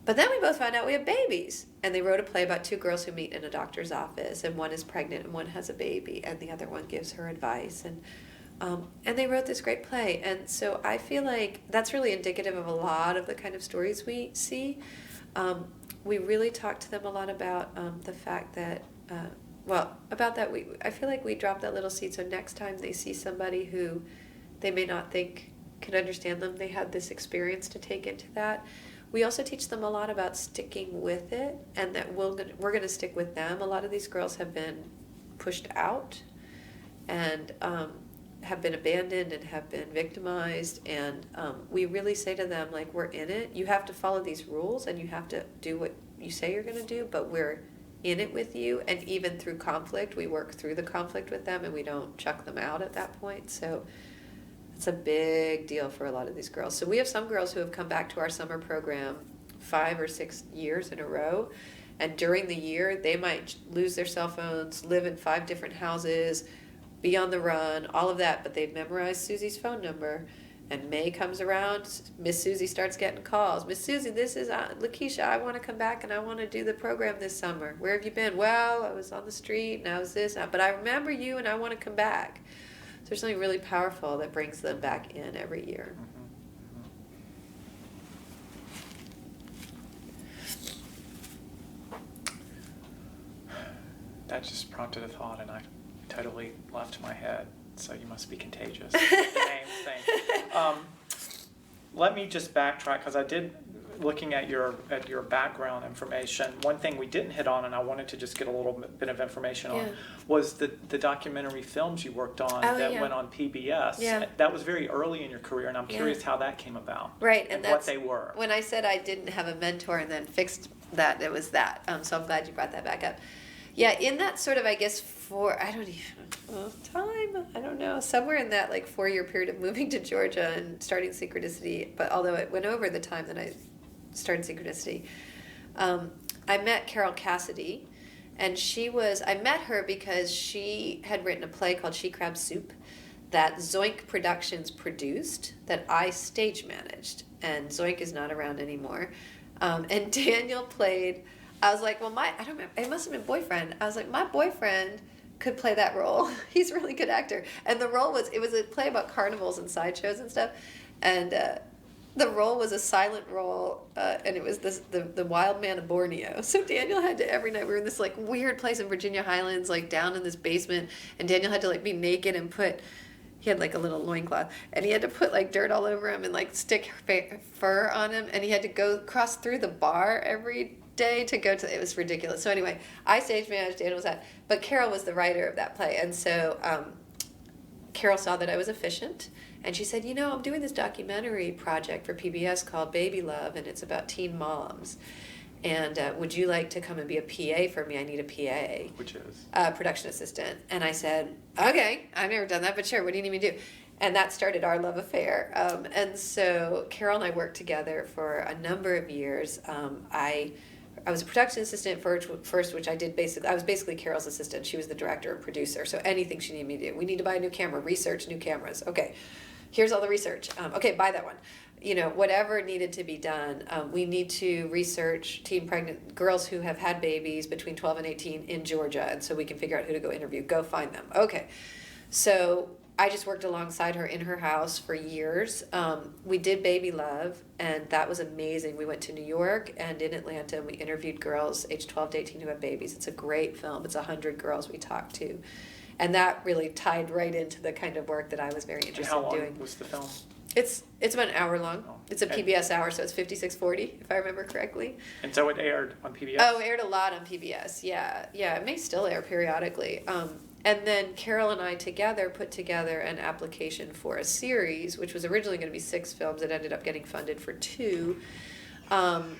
But then we both found out we have babies. And they wrote a play about two girls who meet in a doctor's office, and one is pregnant and one has a baby, and the other one gives her advice. And they wrote this great play. And so I feel like that's really indicative of a lot of the kind of stories we see. We really talk to them a lot about the fact that, I feel like we drop that little seed, so next time they see somebody who they may not think can understand them, they had this experience to take into that. We also teach them a lot about sticking with it, and that we're going to stick with them. A lot of these girls have been pushed out and have been abandoned and have been victimized, and we really say to them, like, we're in it. You have to follow these rules, and you have to do what you say you're going to do, but we're in it with you. And even through conflict, we work through the conflict with them, and we don't chuck them out at that point. So it's a big deal for a lot of these girls. So we have some girls who have come back to our summer program 5 or 6 years in a row. And during the year, they might lose their cell phones, live in 5 different houses, be on the run, all of that. But they've memorized Susie's phone number. And May comes around, Miss Susie starts getting calls. Miss Susie, this is Lakeisha. I want to come back and I want to do the program this summer. Where have you been? Well, I was on the street and I was this. But I remember you and I want to come back. So there's something really powerful that brings them back in every year. That just prompted a thought, and I totally left my head. So you must be contagious. Same. Let me just backtrack, because I did, looking at your background information, one thing we didn't hit on, and I wanted to just get a little bit of information on, was the documentary films you worked on went on PBS. Yeah. That was very early in your career, and I'm curious how that came about. Right, and what they were. When I said I didn't have a mentor and then fixed that, it was that. So I'm glad you brought that back up. Yeah, in that sort of, I guess, I don't know, somewhere in that 4-year period of moving to Georgia and starting Synchronicity, but although it went over the time that I started Synchronicity, I met Carol Cassidy, and I met her because she had written a play called She Crab Soup that Zoink Productions produced, that I stage managed, and Zoink is not around anymore, and Daniel played. I was like, well, I don't remember, it must have been boyfriend. I was like, my boyfriend could play that role. He's a really good actor. And the role was, it was a play about carnivals and sideshows and stuff. And the role was a silent role, and it was the wild man of Borneo. So Daniel had to, every night, we were in this like weird place in Virginia Highlands, like down in this basement, and Daniel had to like be naked and he had like a little loincloth, and he had to put like dirt all over him and like stick fur on him, and he had to go cross through the bar every day to go to, it was ridiculous. So anyway, I stage managed, Daniel was that, but Carol was the writer of that play, and so Carol saw that I was efficient, and she said, I'm doing this documentary project for PBS called Baby Love, and it's about teen moms. And would you like to come and be a PA for me? I need a PA. Which is? Production assistant. And I said, okay, I've never done that, but sure, what do you need me to do? And that started our love affair. And so Carol and I worked together for a number of years. I was a production assistant first, which I did I was basically Carol's assistant. She was the director and producer. So anything she needed me to do. We need to buy a new camera, research new cameras. Okay, here's all the research. Okay, buy that one. Whatever needed to be done. We need to research teen pregnant girls who have had babies between 12 and 18 in Georgia, and so we can figure out who to go interview. Go find them. Okay. So I just worked alongside her in her house for years. We did Baby Love, and that was amazing. We went to New York and in Atlanta, and we interviewed girls age 12 to 18 who have babies. It's a great film. It's 100 girls we talked to. And that really tied right into the kind of work that I was very interested in doing. And how long was the film? It's about an hour long. Oh. It's a PBS hour, so it's 56:40, if I remember correctly. And so it aired on PBS? Oh, it aired a lot on PBS, yeah. It may still air periodically. And then Carol and I together put together an application for a series, which was originally going to be 6 films. It ended up getting funded for 2. And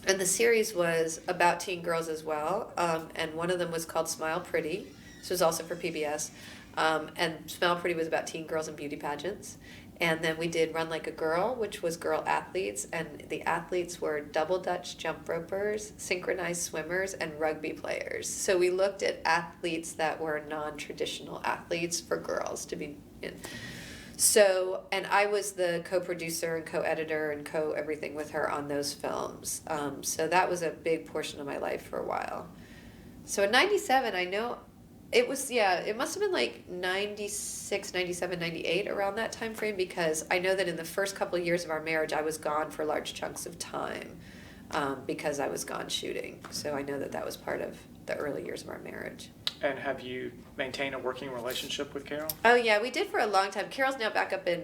the series was about teen girls as well. And one of them was called Smile Pretty. This was also for PBS. And Smile Pretty was about teen girls and beauty pageants. And then we did Run Like a Girl, which was girl athletes, and the athletes were double Dutch jump ropers, synchronized swimmers, and rugby players. So we looked at athletes that were non-traditional athletes for girls to be in. So, and I was the co-producer and co-editor and co-everything with her on those films. So that was a big portion of my life for a while. So in 97, I know... It was, it must have been like 96, 97, 98, around that time frame, because I know that in the first couple of years of our marriage, I was gone for large chunks of time because I was gone shooting. So I know that was part of the early years of our marriage. And have you maintained a working relationship with Carol? Oh, yeah, we did for a long time. Carol's now back up in,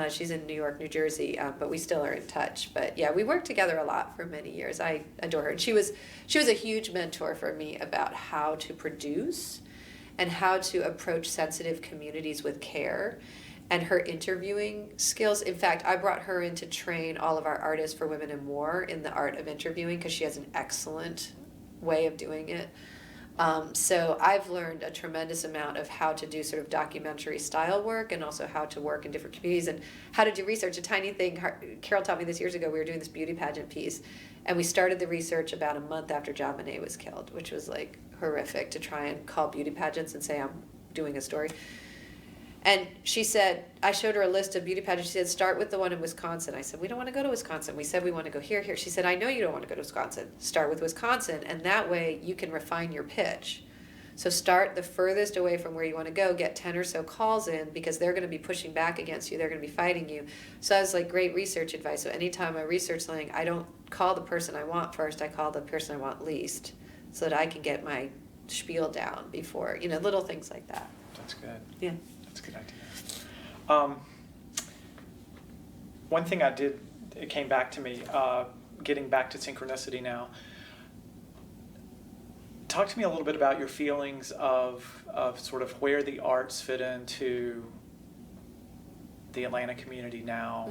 she's in New York, New Jersey, but we still are in touch. But yeah, we worked together a lot for many years. I adore her. And she was a huge mentor for me about how to produce and how to approach sensitive communities with care, and her interviewing skills. In fact, I brought her in to train all of our artists for Women in War in the art of interviewing, because she has an excellent way of doing it. So I've learned a tremendous amount of how to do sort of documentary style work, and also how to work in different communities and how to do research. A tiny thing, Carol taught me this years ago. We were doing this beauty pageant piece, and we started the research about a month after John Bonet was killed, which was like horrific, to try and call beauty pageants and say I'm doing a story. And she said, I showed her a list of beauty pageants. She said, start with the one in Wisconsin. I said, we don't want to go to Wisconsin. We said we want to go here. She said, I know you don't want to go to Wisconsin. Start with Wisconsin, and that way you can refine your pitch. So start the furthest away from where you want to go, get 10 or so calls in, because they're going to be pushing back against you. They're going to be fighting you. So that was like great research advice. So anytime I research something, I don't call the person I want first. I call the person I want least, so that I can get my spiel down before, little things like that. That's good. Yeah. That's a good idea. One thing it came back to me, getting back to synchronicity now. Talk to me a little bit about your feelings of sort of where the arts fit into the Atlanta community now,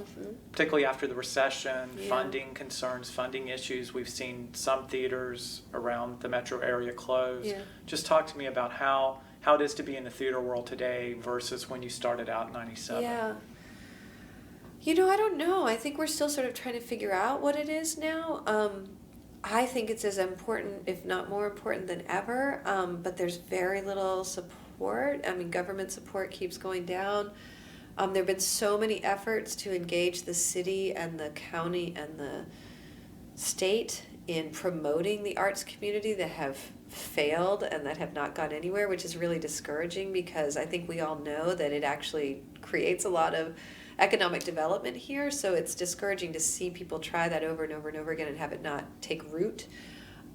particularly after the recession, funding concerns, funding issues. We've seen some theaters around the metro area close. Yeah. Just talk to me about how it is to be in the theater world today versus when you started out in 97. Yeah. I don't know. I think we're still sort of trying to figure out what it is now. I think it's as important, if not more important than ever, but there's very little support. I mean, government support keeps going down. There have been so many efforts to engage the city and the county and the state in promoting the arts community that have failed and that have not gone anywhere, which is really discouraging because I think we all know that it actually creates a lot of economic development here. So it's discouraging to see people try that over and over and over again and have it not take root.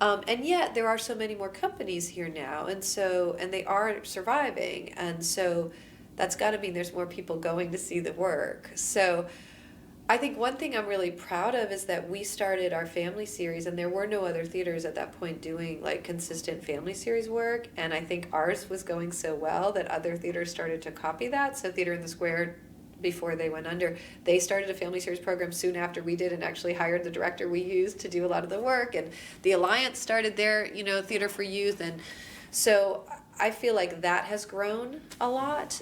And yet there are so many more companies here now, and they are surviving, and so that's got to mean there's more people going to see the work. So I think one thing I'm really proud of is that we started our family series, and there were no other theaters at that point doing like consistent family series work, and I think ours was going so well that other theaters started to copy that. So Theater in the Square, before they went under, they started a family series program soon after we did and actually hired the director we used to do a lot of the work, and the Alliance started their Theater for Youth, and so I feel like that has grown a lot.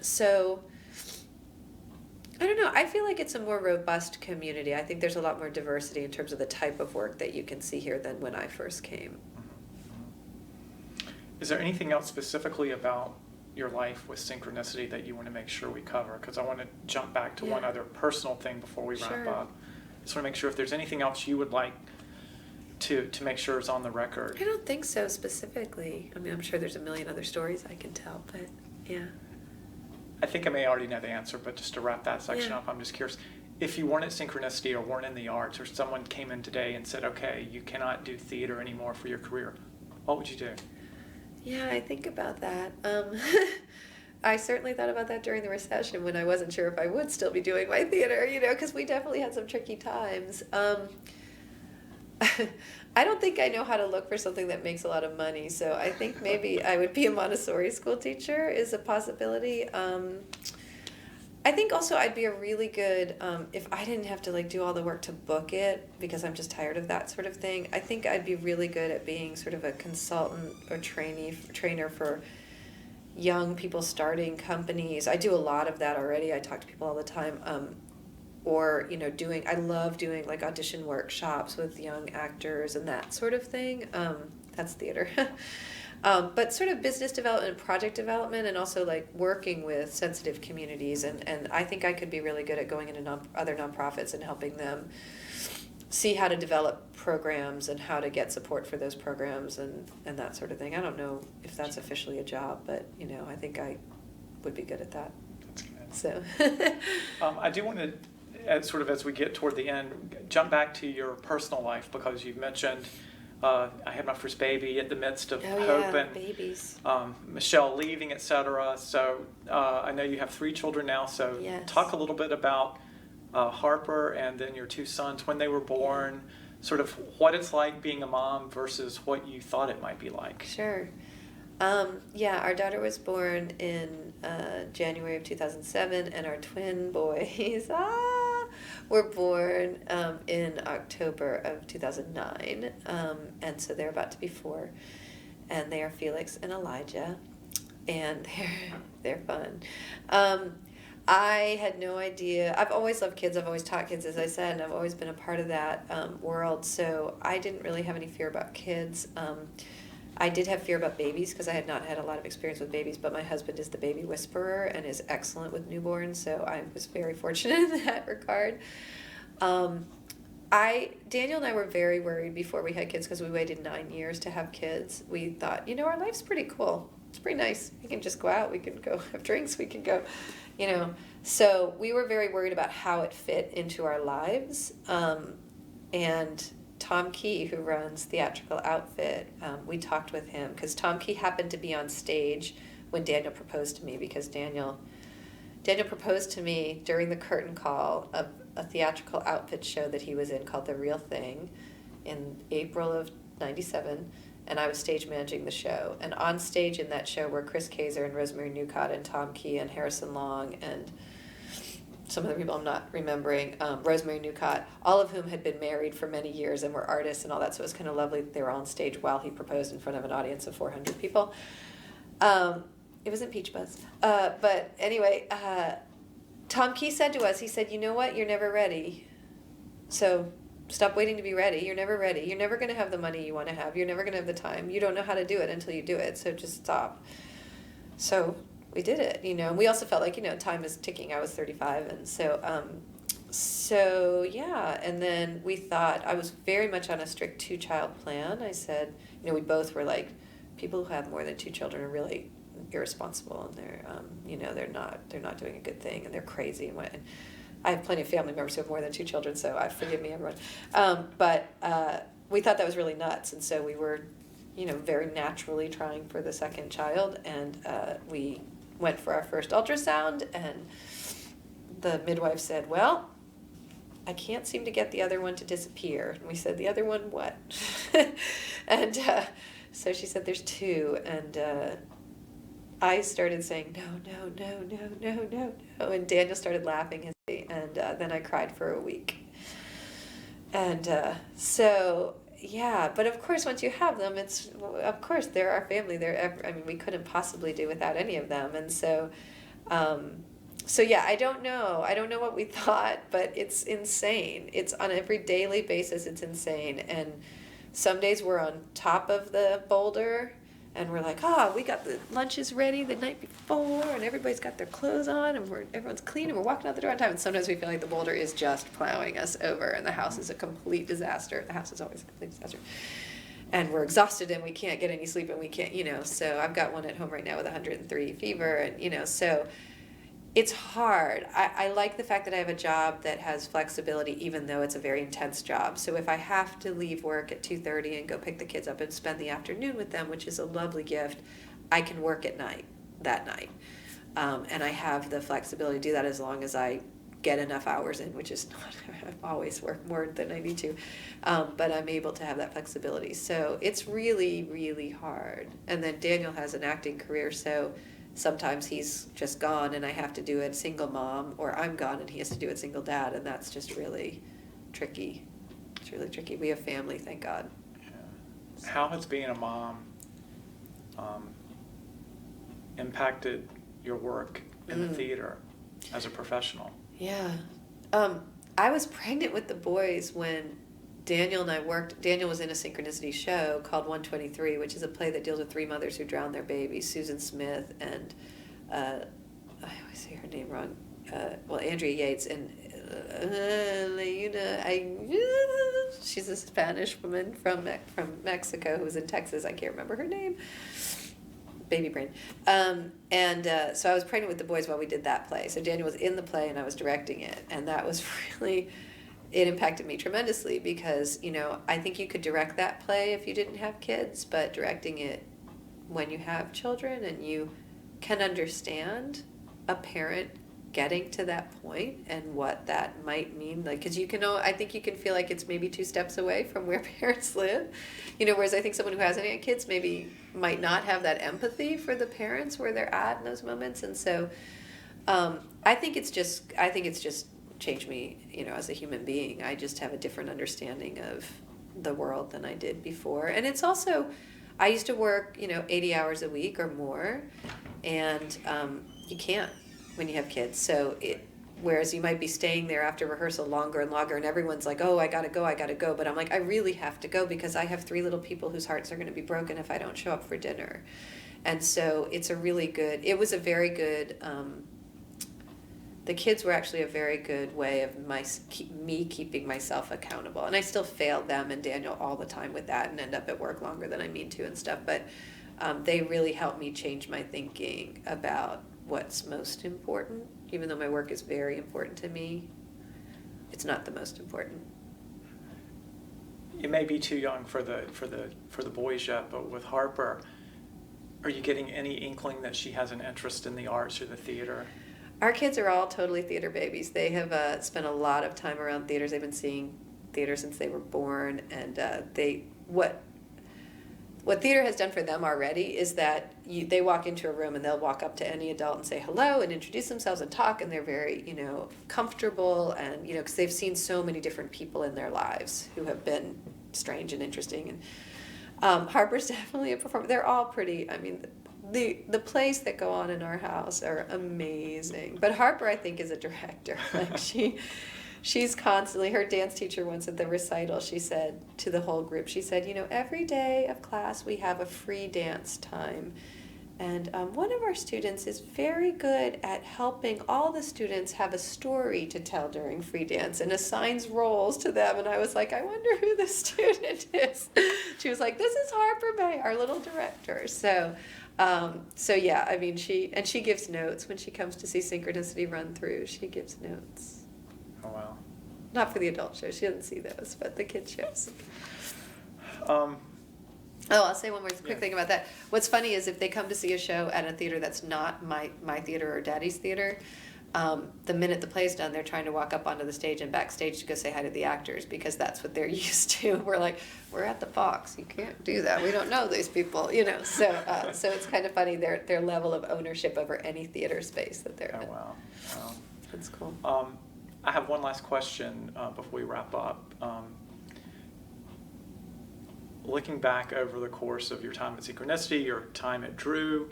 So I don't know, I feel like it's a more robust community. I think there's a lot more diversity in terms of the type of work that you can see here than when I first came. Is there anything else specifically about your life with Synchronicity that you want to make sure we cover? Because I want to jump back to one other personal thing before we wrap up. Just want to make sure if there's anything else you would like to make sure is on the record. I don't think so specifically. I mean, I'm sure there's a million other stories I can tell, but yeah. I think I may already know the answer, but just to wrap that section up, I'm just curious. If you weren't at Synchronicity or weren't in the arts, or someone came in today and said, okay, you cannot do theater anymore for your career, what would you do? Yeah, I think about that. I certainly thought about that during the recession when I wasn't sure if I would still be doing my theater, because we definitely had some tricky times. I don't think I know how to look for something that makes a lot of money, so I think maybe I would be a Montessori school teacher is a possibility. I think also I'd be a really good, if I didn't have to do all the work to book it, because I'm just tired of that sort of thing, I think I'd be really good at being sort of a consultant or trainer for young people starting companies. I do a lot of that already. I talk to people all the time. I love doing audition workshops with young actors and that sort of thing. That's theater. But sort of business development, project development, and also working with sensitive communities. And I think I could be really good at going into other nonprofits and helping them see how to develop programs and how to get support for those programs and that sort of thing. I don't know if that's officially a job, but I think I would be good at that. That's good. So I do want to, as we get toward the end, jump back to your personal life, because you've mentioned I had my first baby in the midst of hope and babies. Michelle leaving, etc. So I know you have 3 children now. So talk a little bit about Harper and then your 2 sons when they were born. Sort of what it's like being a mom versus what you thought it might be like. Sure. Our daughter was born in January of 2007, and our twin boys were born in October of 2009, and so they're about to be 4, and they are Felix and Elijah, and they're fun. I had no idea. I've always loved kids. I've always taught kids, as I said, and I've always been a part of that world, so I didn't really have any fear about kids. I did have fear about babies because I had not had a lot of experience with babies, but my husband is the baby whisperer and is excellent with newborns, so I was very fortunate in that regard. Daniel and I were very worried before we had kids because we waited 9 years to have kids. We thought, our life's pretty cool. It's pretty nice. We can just go out. We can go have drinks. We can go, So we were very worried about how it fit into our lives. And Tom Key, who runs Theatrical Outfit, we talked with him because Tom Key happened to be on stage when Daniel proposed to me, because Daniel proposed to me during the curtain call of a Theatrical Outfit show that he was in called The Real Thing in April of 97, and I was stage managing the show. And on stage in that show were Chris Kaiser and Rosemary Newcott and Tom Key and Harrison Long and some of the people I'm not remembering, Rosemary Newcott, all of whom had been married for many years and were artists and all that, so it was kind of lovely that they were on stage while he proposed in front of an audience of 400 people. It was in Peach Buzz. But anyway, Tom Key said to us, he said, you know what, you're never ready. So stop waiting to be ready. You're never ready. You're never going to have the money you want to have. You're never going to have the time. You don't know how to do it until you do it, so just stop. So we did it, and we also felt like, time is ticking. I was 35, and so So yeah, and then we thought, I was very much on a strict 2-child plan. I said, we both were like, people who have more than 2 children are really irresponsible, and they're not doing a good thing, and they're crazy. And I have plenty of family members who have more than 2 children, so forgive me, everyone. But we thought that was really nuts, and so we were, very naturally trying for the second child, and we went for our first ultrasound, and the midwife said, well, I can't seem to get the other one to disappear. And we said, the other one what? And so she said, there's 2. And I started saying, no. And Daniel started laughing. And then I cried for a week. And so, yeah. But of course, once you have them, of course, they're our family. We couldn't possibly do without any of them. And so... So yeah, I don't know what we thought, but it's insane. It's on every daily basis, it's insane. And some days we're on top of the boulder and we're like, we got the lunches ready the night before and everybody's got their clothes on and everyone's clean and we're walking out the door on time. And sometimes we feel like the boulder is just plowing us over and the house is a complete disaster. The house is always a complete disaster. And we're exhausted and we can't get any sleep and we can't, so I've got one at home right now with 103 fever and, so... It's hard. I like the fact that I have a job that has flexibility, even though it's a very intense job. So if I have to leave work at 2:30 and go pick the kids up and spend the afternoon with them, which is a lovely gift, I can work at night, that night. And I have the flexibility to do that as long as I get enough hours in, which is not, I always work more than I need to. But I'm able to have that flexibility. So it's really, really hard. And then Daniel has an acting career, so sometimes he's just gone and I have to do it single mom, or I'm gone and he has to do it single dad, and that's just really tricky. It's really tricky. We have family, thank God. Yeah. How has being a mom impacted your work in the theater as a professional? Yeah. I was pregnant with the boys when Daniel and I worked. Daniel was in a synchronicity show called 123, which is a play that deals with 3 mothers who drown their babies, Susan Smith and I always say her name wrong, Andrea Yates and she's a Spanish woman from Mexico who's in Texas. I can't remember her name. Baby brain. So I was pregnant with the boys while we did that play. So Daniel was in the play and I was directing it, and that was really... It impacted me tremendously because, I think you could direct that play if you didn't have kids, but directing it when you have children and you can understand a parent getting to that point and what that might mean, like, because I think you can feel like it's maybe 2 steps away from where parents live, whereas I think someone who hasn't had kids maybe might not have that empathy for the parents where they're at in those moments. And so I think it's just changed me, as a human being. I just have a different understanding of the world than I did before. And it's also, I used to work, 80 hours a week or more, and you can't when you have kids. So whereas you might be staying there after rehearsal longer and longer, and everyone's like, oh, I gotta go. But I'm like, I really have to go because I have 3 little people whose hearts are gonna be broken if I don't show up for dinner. And so it was a very good, the kids were actually a very good way of me keeping myself accountable. And I still fail them and Daniel all the time with that and end up at work longer than I mean to and stuff. But they really helped me change my thinking about what's most important. Even though my work is very important to me, it's not the most important. You may be too young for the boys yet, but with Harper, are you getting any inkling that she has an interest in the arts or the theater? Our kids are all totally theater babies. They have spent a lot of time around theaters. They've been seeing theater since they were born, and what theater has done for them already is that they walk into a room and they'll walk up to any adult and say hello and introduce themselves and talk, and they're very comfortable, and because they've seen so many different people in their lives who have been strange and interesting. And Harper's definitely a performer. They're all pretty. The plays that go on in our house are amazing. But Harper, I think, is a director. Like she's constantly, her dance teacher once at the recital, she said to the whole group, she said, every day of class we have a free dance time. And one of our students is very good at helping all the students have a story to tell during free dance and assigns roles to them. And I was like, I wonder who the student is. She was like, this is Harper May, our little director. So yeah, I mean, she gives notes when she comes to see Synchronicity run through. She gives notes. Oh, wow. Not for the adult shows. She doesn't see those, but the kid shows. I'll say one more quick thing about that. What's funny is if they come to see a show at a theater that's not my theater or Daddy's theater, the minute the play's done, they're trying to walk up onto the stage and backstage to go say hi to the actors because that's what they're used to. We're like, we're at the Fox. You can't do that. We don't know these people, you know. So it's kind of funny their level of ownership over any theater space that they're in. Wow. Wow. That's cool. I have one last question before we wrap up. Looking back over the course of your time at Synchronicity, your time at Drew,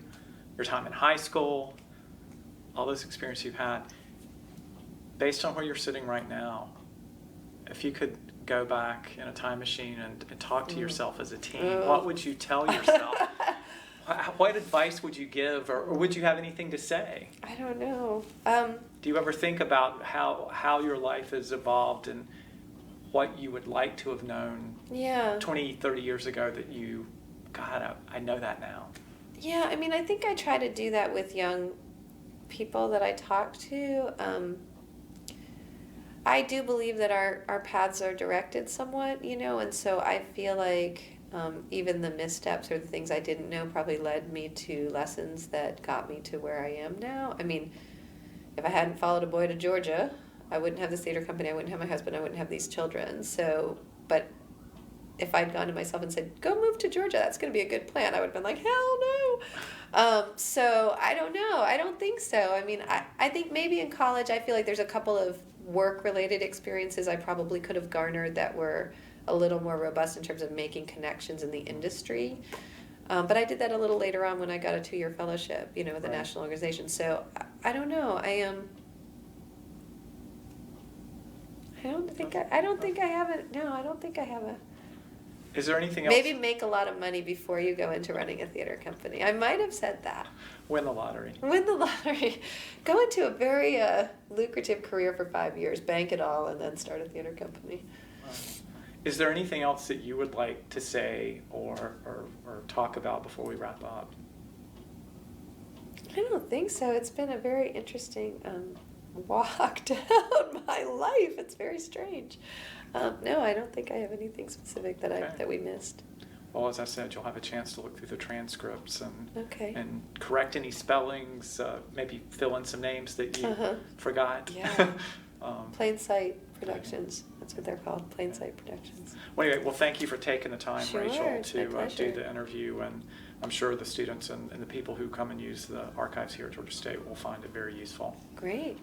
your time in high school, all those experiences you've had, based on where you're sitting right now, if you could go back in a time machine and talk to yourself as a teen, what would you tell yourself? What advice would you give, or would you have anything to say? I don't know. Do you ever think about how your life has evolved and what you would like to have known 20, 30 years ago that you, God, I know that now? Yeah, I mean, I think I try to do that with young people that I talk to. I do believe that our paths are directed somewhat, you know, and so I feel like even the missteps or the things I didn't know probably led me to lessons that got me to where I am now. I mean, if I hadn't followed a boy to Georgia, I wouldn't have this theater company, I wouldn't have my husband, I wouldn't have these children. So, but if I'd gone to myself and said, go move to Georgia, that's going to be a good plan, I would have been like, hell no. So I don't know. I don't think so. I mean, I think maybe in college I feel like there's a couple of work-related experiences I probably could have garnered that were a little more robust in terms of making connections in the industry. But I did that a little later on when I got a 2-year fellowship, you know, with a national organization. So I don't know. I don't think I have it. No, I don't think I have a. Is there anything else? Maybe make a lot of money before you go into running a theater company. I might have said that. Win the lottery. Win the lottery. Go into a very lucrative career for 5 years, bank it all, and then start a theater company. Is there anything else that you would like to say or talk about before we wrap up? I don't think so. It's been a very interesting walk down my life. It's very strange. No, I don't think I have anything specific that we missed. Well, as I said, you'll have a chance to look through the transcripts and correct any spellings, maybe fill in some names that you forgot. Yeah. Plain Sight Productions. That's what they're called, Plain Sight Productions. Well, anyway, thank you for taking the time, Sure, Rachel, it's my to pleasure. do the interview. And I'm sure the students and the people who come and use the archives here at Georgia State will find it very useful. Great.